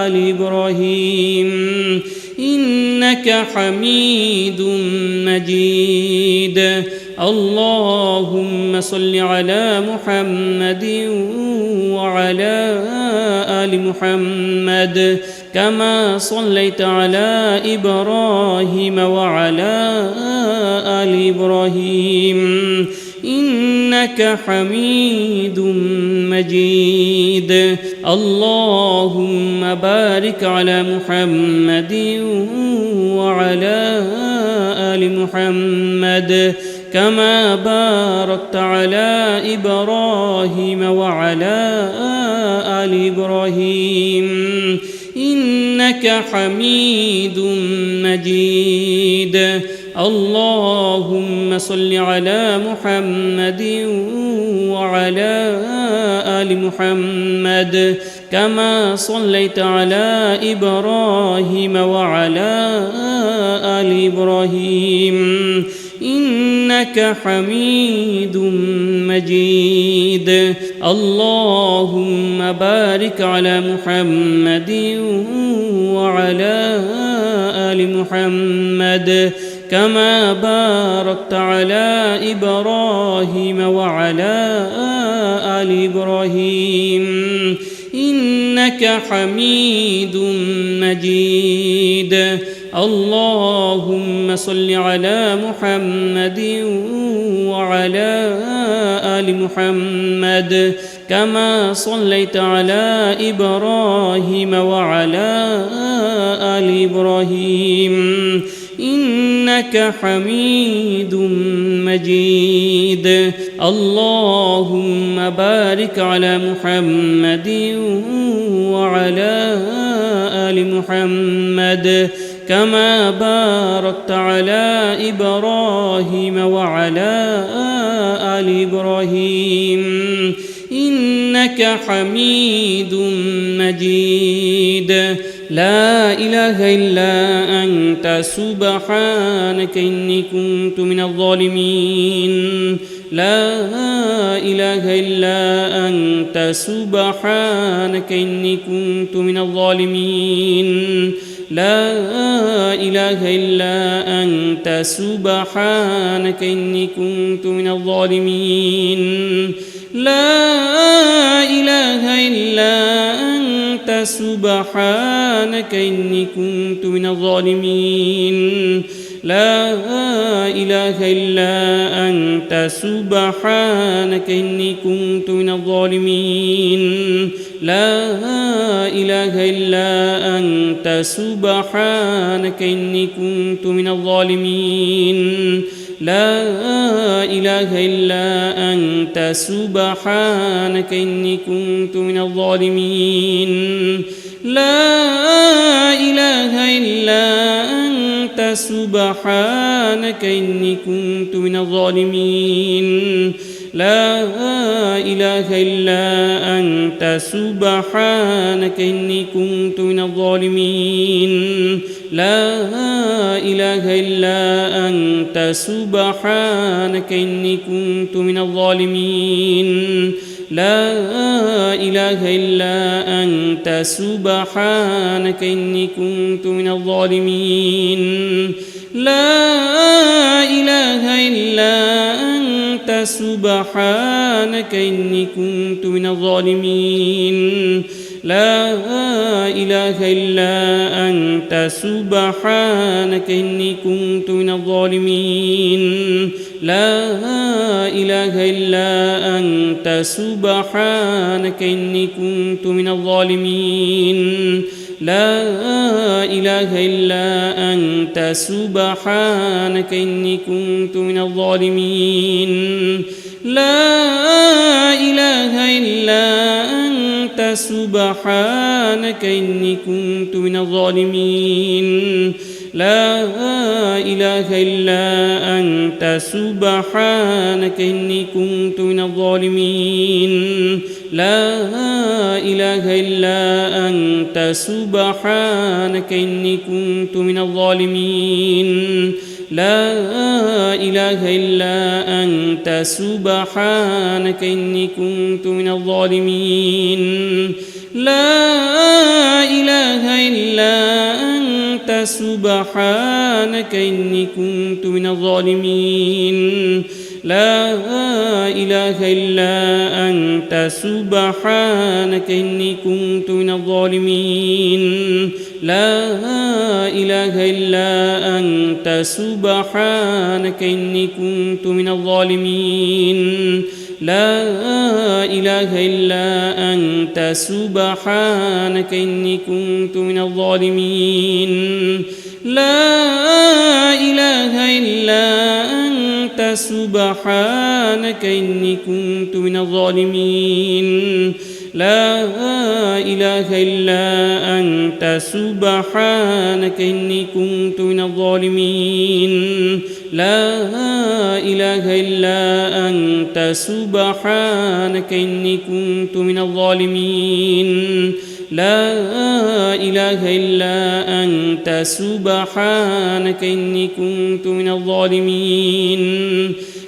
آل إبراهيم إنك حميد مجيد. اللهم صل على محمد وعلى آل محمد كما صليت على إبراهيم وعلى آل إبراهيم إنك حميد مجيد. اللهم بارك على محمد وعلى آل محمد كما باركت على إبراهيم وعلى آل إبراهيم إنك حميد مجيد. اللهم صل على محمد وعلى آل محمد كما صليت على إبراهيم وعلى آل إبراهيم إنك حميد مجيد. اللهم بارك على محمد وعلى آل محمد كما باركت على إبراهيم وعلى آل إبراهيم إنك حميد مجيد. اللهم صل على محمد وعلى آل محمد كما صليت على إبراهيم وعلى آل إبراهيم إنك حميد مجيد. اللهم بارك على محمد وعلى آل محمد كما باركت على إبراهيم وعلى آل إبراهيم إنك حميد مجيد. لا إله إلا أنت سبحانك إني كنت من الظالمين. لا إله إلا أنت سبحانك إني كنت من الظالمين. لا إله إلا أنت سبحانك إني كنت من الظالمين. لا إله إلا أنت سبحانك إني كنت من الظالمين. لا إله إلا أنت سبحانك إني كنت من الظالمين. لا إله إلا أنت سبحانك إني كنت من الظالمين. لا إله إلا أنت سبحانك إني كنت من الظالمين. لا إله إلا أنت سبحانك إني كنت من الظالمين. لا إله إلا أنت سبحانك إني كنت من الظالمين. لا إله إلا أنت سبحانك إني كنت من الظالمين. لا إله إلا أنت سبحانك إني كنت من الظالمين. لا إله إلا أنت سبحانك إني كنت من الظالمين. لا إله إلا أنت سبحانك إني كنت من الظالمين. لا إله إلا أنت سبحانك إني كنت من الظالمين. لا إله إلا أنت سبحانك إني كنت من الظالمين. لا إله إلا أنت سبحانك إني كنت من الظالمين. لا إله إلا أنت سبحانك إني كنت من الظالمين. لا إله إلا أنت سبحانك إني كنت من الظالمين. لا إله إلا أنت سبحانك إني كنت من الظالمين. لا إله إلا أنت سبحانك إني كنت من الظالمين لا إله إلا أنت سبحانك إني كنت من الظالمين لا إله إلا أنت سبحانك إني كنت من الظالمين لا إله إلا أنت سبحانك إني كنت من الظالمين لا إله إلا أنت سبحانك إني كنت من الظالمين لا إله إلا أنت سبحانك إني كنت من الظالمين لا إله إلا أنت سبحانك إني كنت من الظالمين لا إله إلا أنت سبحانك إني كنت من الظالمين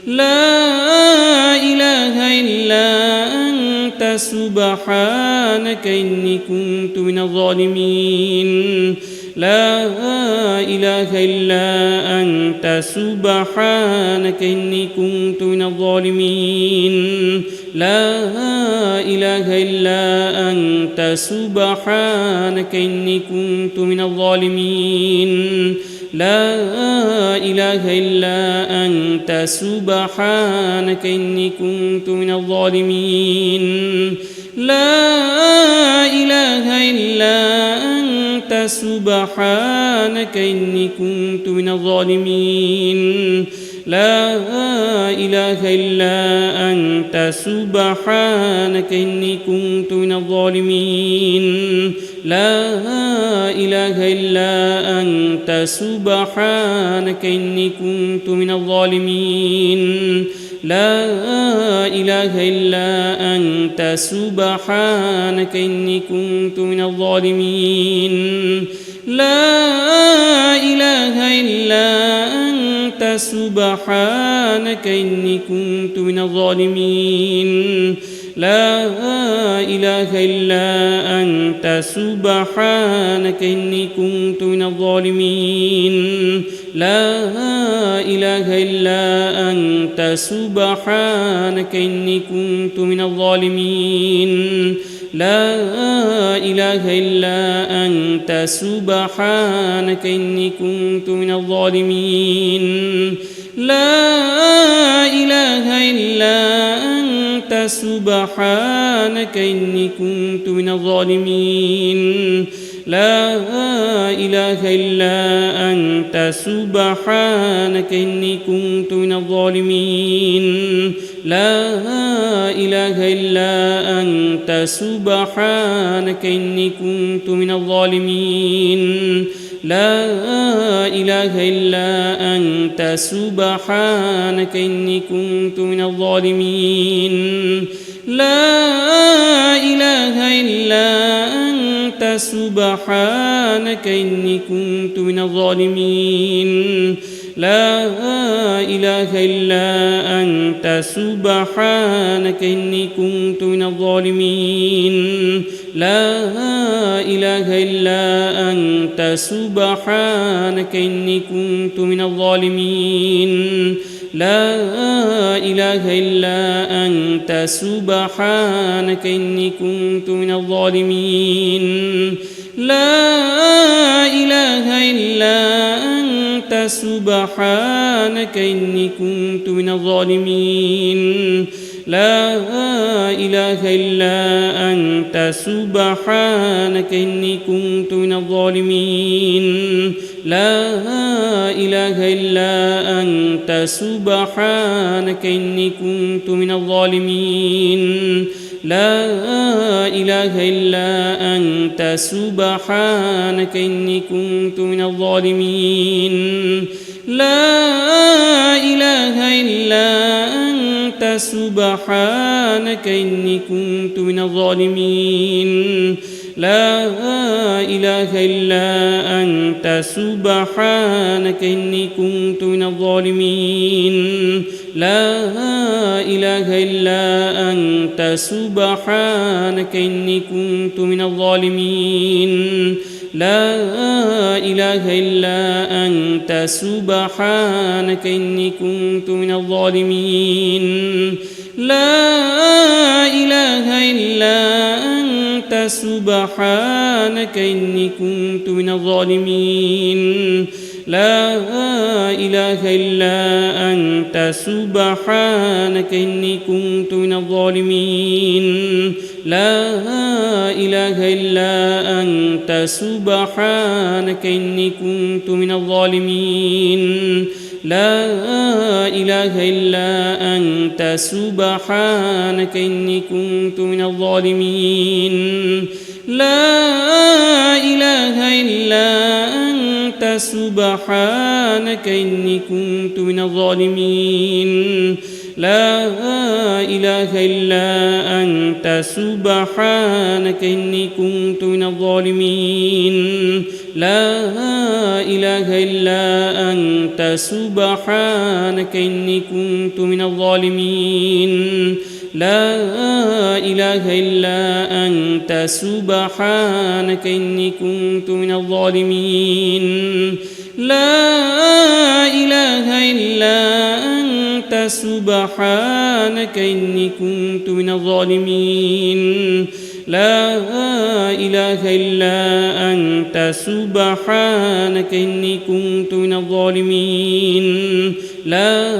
لا إله إلا أنت سبحانك إني كنت من الظالمين لا إله إلا أنت سبحانك إني كنت من الظالمين لا إله إلا أنت سبحانك إني كنت من الظالمين لا إله إلا أنت سبحانك إني كنت من الظالمين لا إله إلا أنت سبحانك إني كنت من الظالمين لا إله إلا أنت سبحانك إني كنت من الظالمين لا إله إلا أنت سبحانك إني كنت من الظالمين لا إله إلا أنت سبحانك إني كنت من الظالمين لا إله إلا أنت سبحانك إني كنت من الظالمين لا إله إلا أنت سبحانك إني كنت من الظالمين لا إله إلا أنت سبحانك إني كنت من الظالمين لا إله إلا أنت سبحانك إني كنت من الظالمين لا إله إلا أنت سبحانك إني كنت من الظالمين لا إله إلا أنت سبحانك إني كنت من الظالمين لا إله إلا أنت سبحانك إني كنت من الظالمين لا إله إلا أنت سبحانك إني كنت من الظالمين لا إله إلا أنت سبحانك إني كنت من الظالمين لا إله إلا أنت سبحانك إني كنت من الظالمين لا إله إلا أنت سبحانك إني كنت من الظالمين لا إله إلا أنت سبحانك إني كنت من الظالمين لا إله إلا أنت سبحانك إني كنت من الظالمين لا إله إلا أنت سبحانك إني كنت من الظالمين لا إله إلا أنت سبحانك إني كنت من الظالمين لا إله إلا أنت سبحانك إني كنت من الظالمين لا إله إلا أنت سبحانك إني كنت من الظالمين لا إله إلا أنت سبحانك إني كنت من الظالمين لا إله إلا أنت سبحانك إني كنت من الظالمين لا إله إلا أنت سبحانك إني كنت من الظالمين لا إله إلا أنت سبحانك إني كنت من الظالمين لا إله إلا أنت سبحانك إني كنت من الظالمين لا إله إلا أنت سبحانك إني كنت من الظالمين لا إله إلا أنت سبحانك إني كنت من الظالمين لا إله إلا أنت سبحانك إني كنت من الظالمين لا إله إلا أنت سبحانك إني كنت من الظالمين لا إله إلا أنت سبحانك إني كنت من الظالمين لا إله إلا أنت سبحانك إني كنت من الظالمين لا إله إلا أنت سبحانك إني كنت من الظالمين لا إله إلا أنت سبحانك إني كنت من الظالمين لا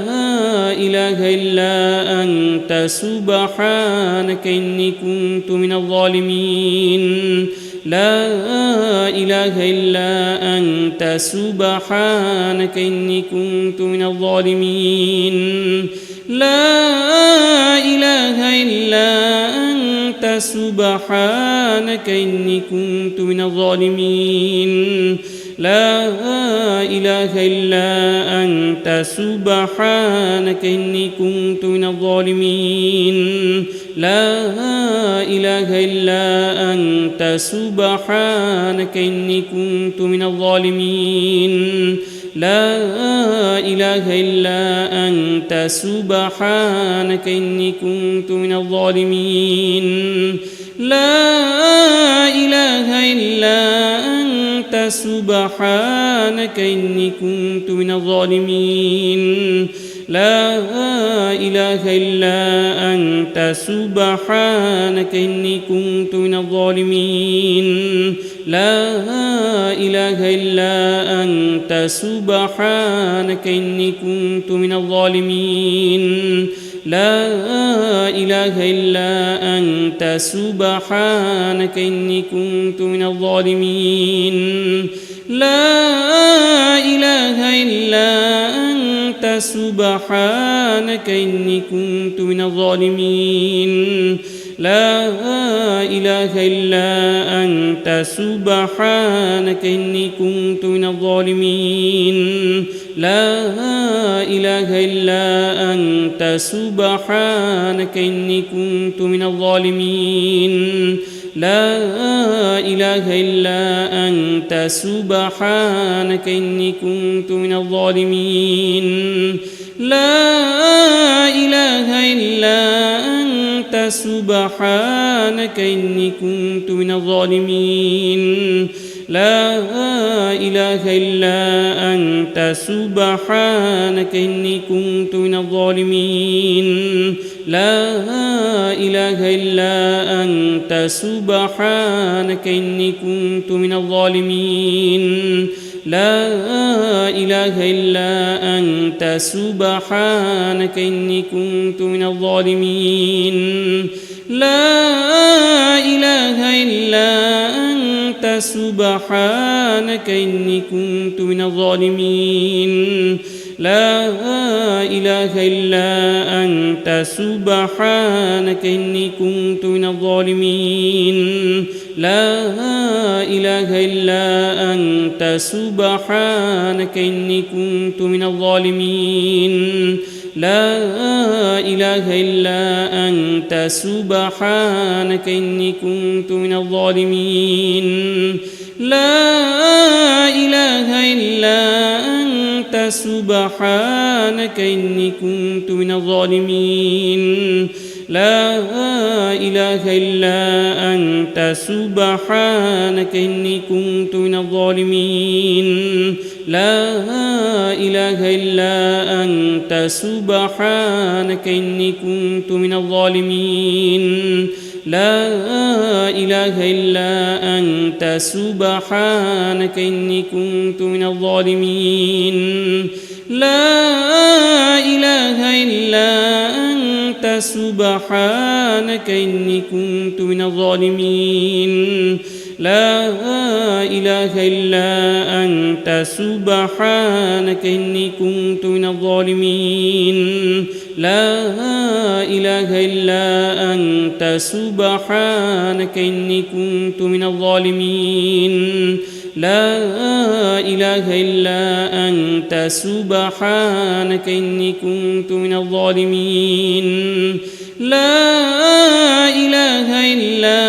إله إلا أنت سبحانك إني كنت من الظالمين لا إله إلا أنت سبحانك إني كنت من الظالمين لا إله إلا أنت سبحانك إني كنت من الظالمين لا إله إلا أنت سبحانك إني كنت من الظالمين لا إله إلا أنت سبحانك إني كنت من الظالمين لا إله إلا أنت سبحانك إني كنت من الظالمين لا إله إلا أنت سبحانك إني كنت من الظالمين لا إله إلا أنت سبحانك إني كنت من الظالمين لا إله إلا أنت سبحانك إني كنت من الظالمين لا إله إلا أنت سبحانك إني كنت من الظالمين لا إله إلا أنت سبحانك إني كنت من الظالمين لا إله إلا أنت سبحانك إني كنت من الظالمين لا إله إلا أنت سبحانك إني كنت من الظالمين لا إله إلا أنت سبحانك إني كنت من الظالمين لا إله إلا أنت سبحانك إني كنت من الظالمين لا إله إلا أنت سبحانك إني كنت من الظالمين لا إله إلا أنت سبحانك إني كنت من الظالمين لا إله إلا أنت سبحانك إني كنت من الظالمين لا إله إلا أنت سبحانك إني كنت من الظالمين لا إله إلا أنت سبحانك إني كنت من الظالمين لا إله إلا أنت سبحانك إني كنت من الظالمين لا إله إلا أنت سبحانك إني كنت من الظالمين لا إله إلا أنت سبحانك إني كنت من الظالمين لا إله إلا أنت سبحانك إني كنت من الظالمين لا إله إلا أنت سبحانك إني كنت من الظالمين لا إله إلا أنت سبحانك إني كنت من الظالمين لا إله إلا أنت سبحانك إني كنت من الظالمين لا إله إلا أنت سبحانك إني كنت من الظالمين لا إله إلا أنت سبحانك إني كنت من الظالمين لا إله إلا أنت سبحانك إني كنت من الظالمين لا إله إلا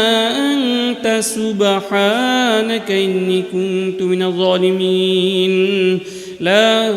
أنت سبحانك إني كنت من الظالمين لا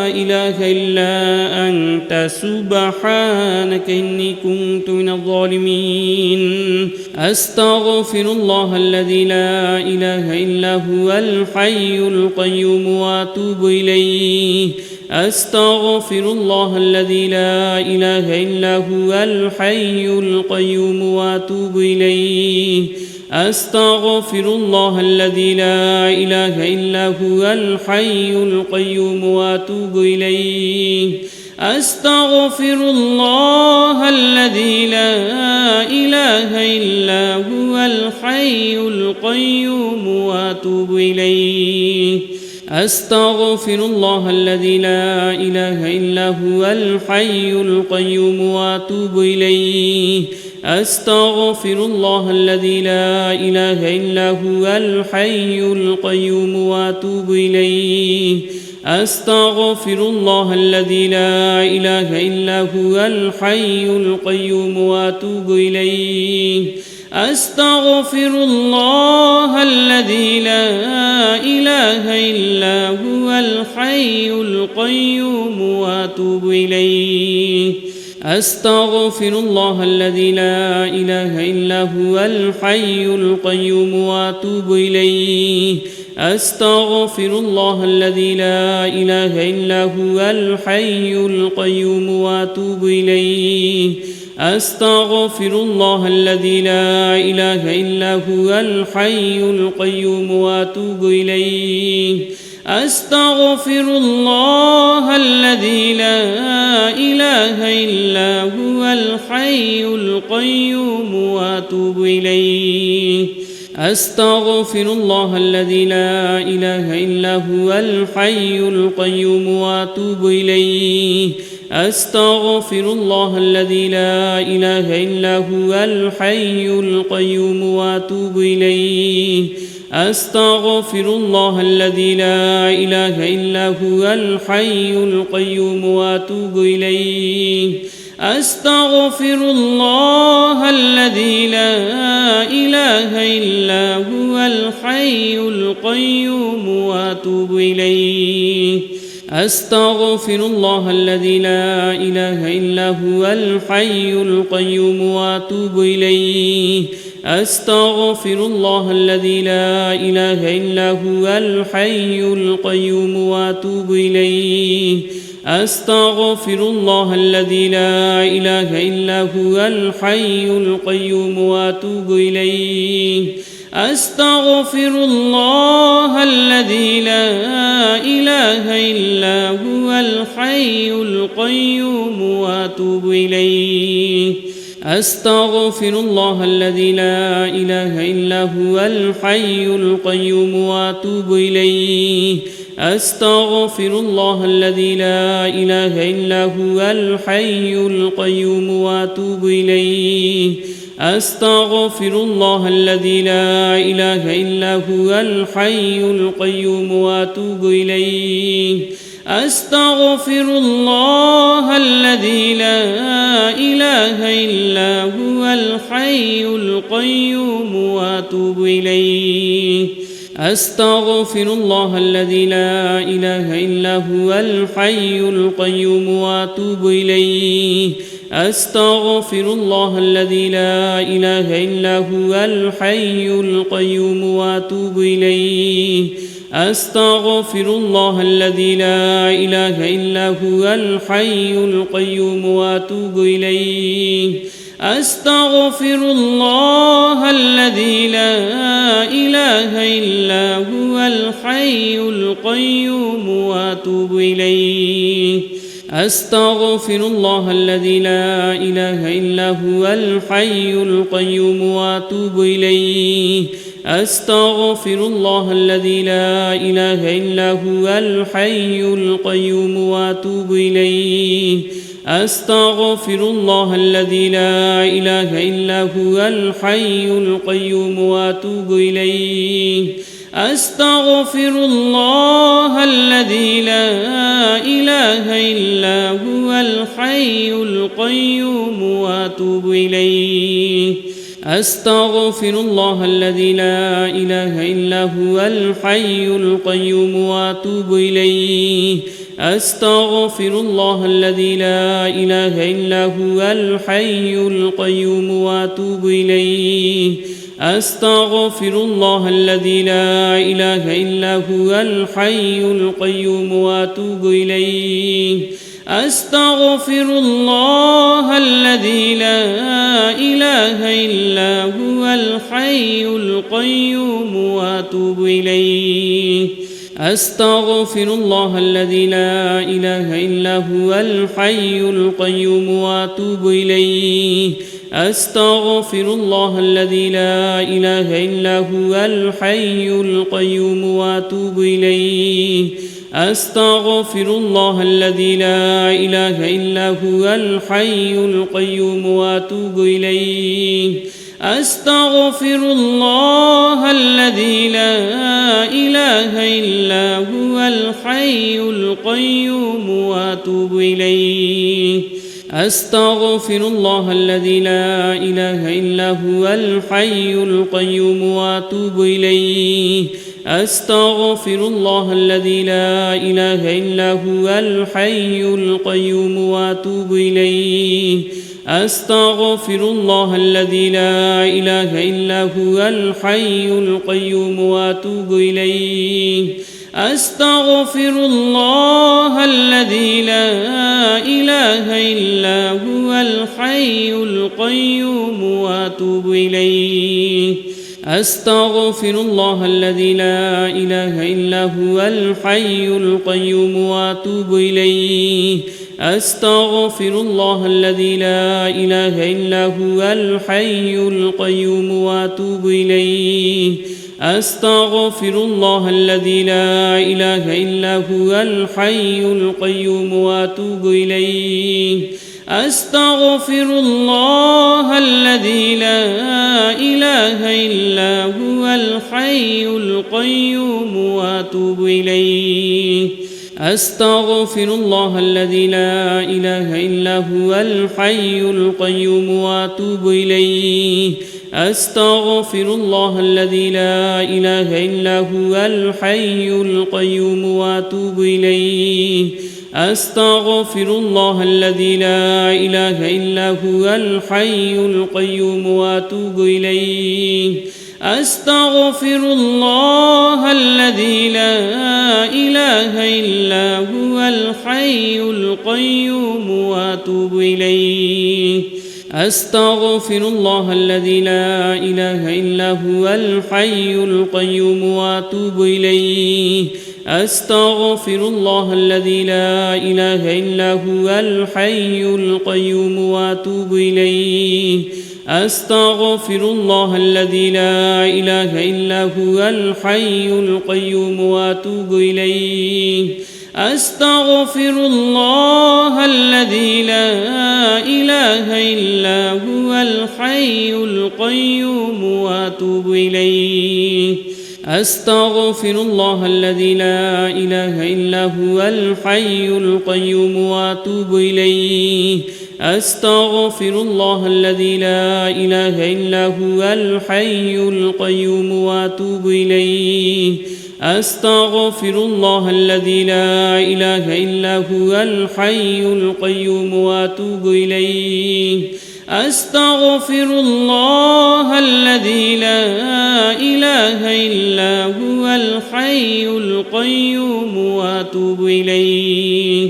إله إلا أنت سبحانك إني كنت من الظالمين أستغفر الله الذي لا إله إلا هو الحي القيوم وأتوب إليه أستغفر الله الذي لا إله إلا هو الحي القيوم وأتوب إليه أستغفر الله الذي لا إله إلا هو الحي القيوم وأتوب إليه أستغفر الله الذي لا إله إلا هو الحي القيوم وأتوب إليه أستغفر الله الذي لا إله إلا هو الحي القيوم وأتوب إليه أستغفر الله الذي لا إله إلا هو الحي القيوم وأتوب إليه أستغفر الله الذي لا إله إلا هو الحي القيوم وأتوب إليه أستغفر الله الذي لا إله إلا هو الحي القيوم وأتوب إليه أستغفر الله الذي لا إله إلا هو الحي القيوم وأتوب إليه أستغفر الله الذي لا إله إلا هو الحي القيوم وأتوب إليه أستغفر الله الذي لا إله إلا هو الحي القيوم وأتوب إليه أستغفر الله الذي لا إله إلا هو الحي القيوم وأتوب إليه أستغفر الله الذي لا إله إلا هو الحي القيوم وأتوب إليه أستغفر الله الذي لا إله إلا هو الحي القيوم وأتوب إليه أستغفر الله الذي لا إله إلا هو الحي القيوم وأتوب إليه أستغفر الله الذي لا إله إلا هو الحي القيوم وأتوب إليه أستغفر الله الذي لا إله إلا هو الحي القيوم وأتوب إليه أستغفر الله الذي لا إله إلا هو الحي القيوم وأتوب إليه أستغفر الله الذي لا إله إلا هو الحي القيوم وأتوب إليه أستغفر الله الذي لا إله إلا هو الحي القيوم وأتوب إليه أستغفر الله الذي لا إله إلا هو الحي القيوم وأتوب إليه أستغفر الله الذي لا إله إلا هو الحي القيوم وأتوب إليه أستغفر الله الذي لا إله إلا هو الحي القيوم وأتوب إليه أستغفر الله الذي لا إله إلا هو الحي القيوم وأتوب إليه أستغفر الله الذي لا إله إلا هو الحي القيوم وأتوب إليه أستغفر الله الذي لا إله إلا هو الحي القيوم وأتوب إليه أستغفر الله الذي لا إله إلا هو الحي القيوم وأتوب إليه أستغفر الله الذي لا إله إلا هو الحي القيوم وأتوب إليه أستغفر الله الذي لا إله إلا هو الحي القيوم وأتوب إليه أستغفر الله الذي لا إله إلا هو الحي القيوم وأتوب إليه أستغفر الله الذي لا إله إلا هو الحي القيوم وأتوب إليه أستغفر الله الذي لا إله إلا هو الحي القيوم وأتوب إليه أستغفر الله الذي لا إله إلا هو الحي القيوم وأتوب إليه أستغفر الله الذي لا إله إلا هو الحي القيوم وأتوب إليه أستغفر الله الذي لا إله إلا هو الحي القيوم وأتوب إليه أستغفر الله الذي لا إله إلا هو الحي القيوم وأتوب إليه أستغفر الله الذي لا إله إلا هو الحي القيوم وأتوب إليه أستغفر الله الذي لا إله إلا هو الحي القيوم وأتوب إليه أستغفر الله الذي لا إله إلا هو الحي القيوم وأتوب إليه أستغفر الله الذي لا إله إلا هو الحي القيوم وأتوب إليه أستغفر الله الذي لا إله إلا هو الحي القيوم وأتوب إليه أستغفر الله الذي لا إله إلا هو الحي القيوم وأتوب إليه أستغفر الله الذي لا إله إلا هو الحي القيوم وأتوب إليه أستغفر الله الذي لا إله إلا هو الحي القيوم وأتوب إليه أستغفر الله الذي لا إله إلا هو الحي القيوم وأتوب إليه أستغفر الله الذي لا إله إلا هو الحي القيوم وأتوب إليه أستغفر الله الذي لا إله إلا هو الحي القيوم وأتوب إليه أستغفر الله الذي لا إله إلا هو الحي القيوم وأتوب إليه أستغفر الله الذي لا إله إلا هو الحي القيوم وأتوب إليه أستغفر الله الذي لا إله إلا هو الحي القيوم وأتوب إليه أستغفر الله الذي لا إله إلا هو الحي القيوم وأتوب إليه أستغفر الله الذي لا إله إلا هو الحي القيوم وأتوب إليه أستغفر الله الذي لا إله إلا هو الحي القيوم وأتوب إليه أستغفر الله الذي لا إله إلا هو الحي القيوم وأتوب إليه أستغفر الله الذي لا إله إلا هو الحي القيوم وأتوب إليه أستغفر الله الذي لا إله إلا هو الحي القيوم وأتوب إليه أستغفر الله الذي لا إله إلا هو الحي القيوم وأتوب إليه أستغفر الله الذي لا إله إلا هو الحي القيوم وأتوب إليه أستغفر الله الذي لا إله إلا هو الحي القيوم وأتوب إليه أستغفر الله الذي لا إله إلا هو الحي القيوم وأتوب إليه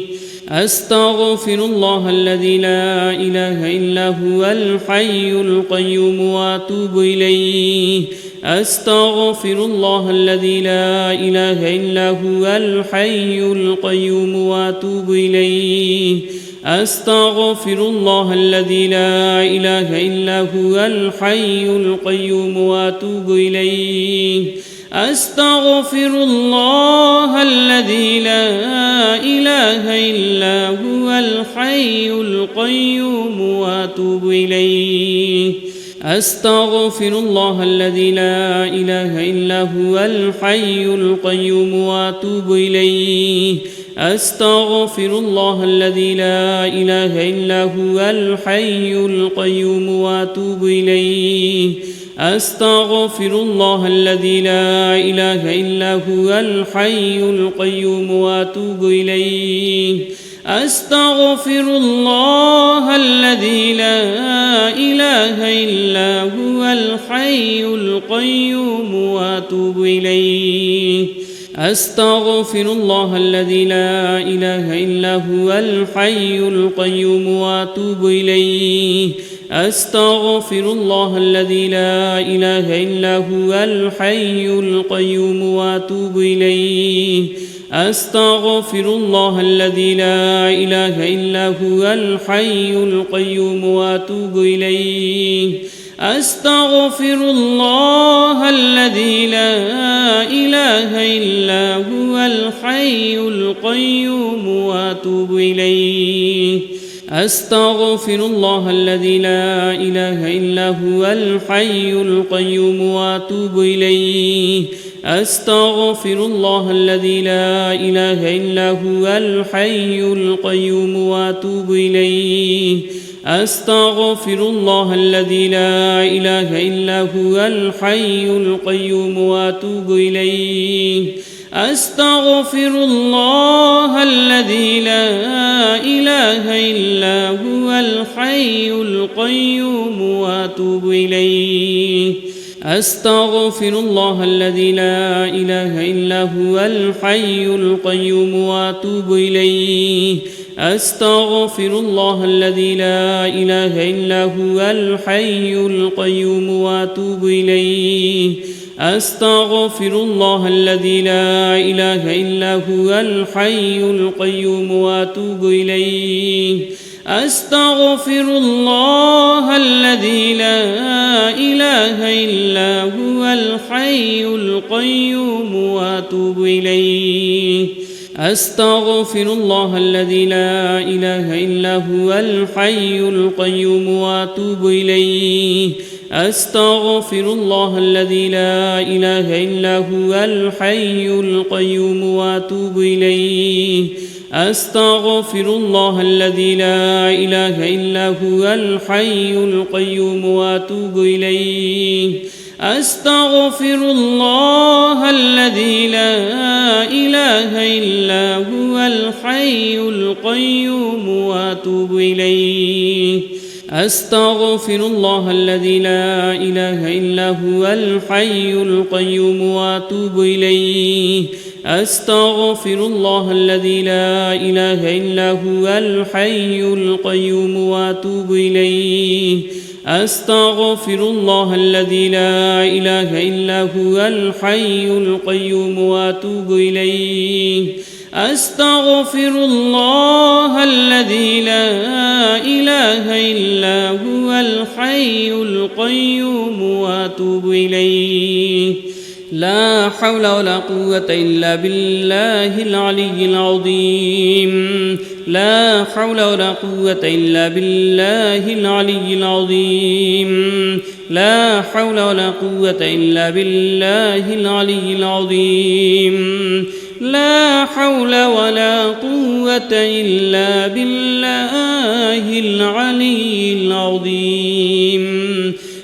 أستغفر الله الذي لا إله إلا هو الحي القيوم وأتوب إليه أستغفر الله الذي لا إله إلا هو الحي القيوم وأتوب إليه أستغفر الله الذي لا إله إلا هو الحي القيوم وأتوب إليه أستغفر الله الذي لا إله إلا هو الحي القيوم وأتوب إليه أستغفر الله الذي لا إله إلا هو الحي القيوم وأتوب إليه أستغفر الله الذي لا إله إلا هو الحي القيوم وأتوب إليه أستغفر الله الذي لا إله إلا هو الحي القيوم وأتوب إليه أستغفر الله الذي لا إله إلا هو الحي القيوم وأتوب إليه أستغفر الله الذي لا إله إلا هو الحي القيوم وأتوب إليه أستغفر الله الذي لا إله إلا هو الحي القيوم وأتوب إليه أستغفر الله الذي لا إله إلا هو الحي القيوم وأتوب إليه أستغفر الله الذي لا إله إلا هو الحي القيوم وأتوب إليه أستغفر الله الذي لا إله إلا هو الحي القيوم وأتوب إليه أستغفر الله الذي لا إله إلا هو الحي القيوم وأتوب إليه أستغفر الله الذي لا إله إلا هو الحي القيوم وأتوب إليه أستغفر الله الذي لا إله إلا هو الحي القيوم وأتوب إليه أستغفر الله الذي لا إله إلا هو الحي القيوم وأتوب إليه أستغفر الله الذي لا إله إلا هو الحي القيوم وأتوب إليه أستغفر الله الذي لا إله إلا هو الحي القيوم وأتوب إليه أستغفر الله الذي لا إله إلا هو الحي القيوم وأتوب إليه أستغفر الله الذي لا إله إلا هو الحي القيوم وأتوب إليه أستغفر الله الذي لا إله إلا هو الحي القيوم وأتوب إليه أستغفر الله الذي لا إله إلا هو الحي القيوم وأتوب إليه أستغفر الله الذي لا إله إلا هو الحي القيوم وأتوب إليه أستغفر الله الذي لا إله إلا هو الحي القيوم وأتوب إليه أستغفر الله الذي لا إله إلا هو الحي القيوم وأتوب إليه أستغفر الله الذي لا إله إلا هو الحي القيوم وأتوب إليه أستغفر الله الذي لا إله إلا هو الحي القيوم وأتوب إليه لا حول ولا قوة إلا بالله العلي العظيم لا حول ولا قوة إلا بالله العلي العظيم لا حول ولا قوة إلا بالله العلي العظيم لا حول ولا قوة إلا بالله العلي العظيم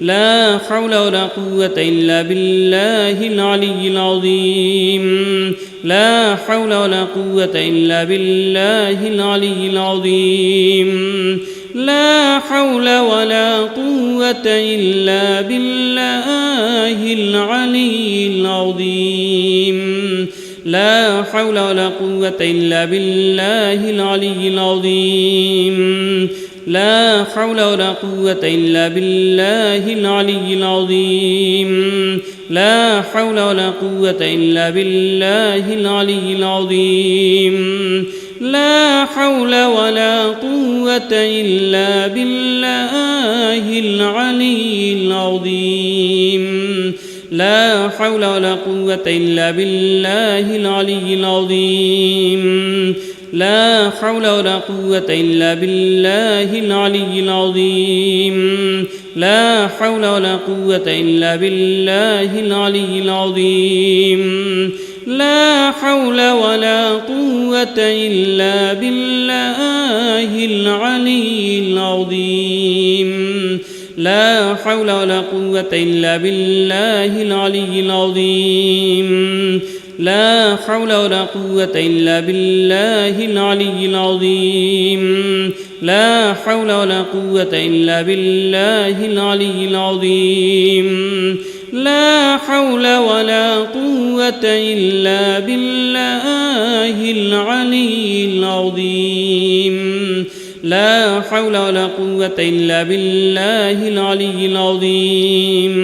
لا حول ولا قوة إلا بالله العلي العظيم لا حول ولا قوة إلا بالله العلي العظيم لا حول ولا قوة إلا بالله العلي العظيم لا حول ولا قوة إلا بالله العلي العظيم لا حول ولا قوة إلا بالله العلي العظيم لا حول ولا قوة إلا بالله العلي العظيم لا حول ولا قوة إلا بالله العلي العظيم لا حول ولا قوة إلا بالله العلي العظيم لا حول ولا قوة إلا بالله العلي العظيم لا حول ولا قوة إلا بالله العلي العظيم لا حول ولا قوة إلا بالله العلي العظيم لا حول ولا قوة إلا بالله العلي العظيم لا حول ولا قوة إلا بالله العلي العظيم لا حول ولا قوة إلا بالله العلي العظيم لا حول ولا قوة إلا بالله العلي العظيم لا حول ولا قوة إلا بالله العلي العظيم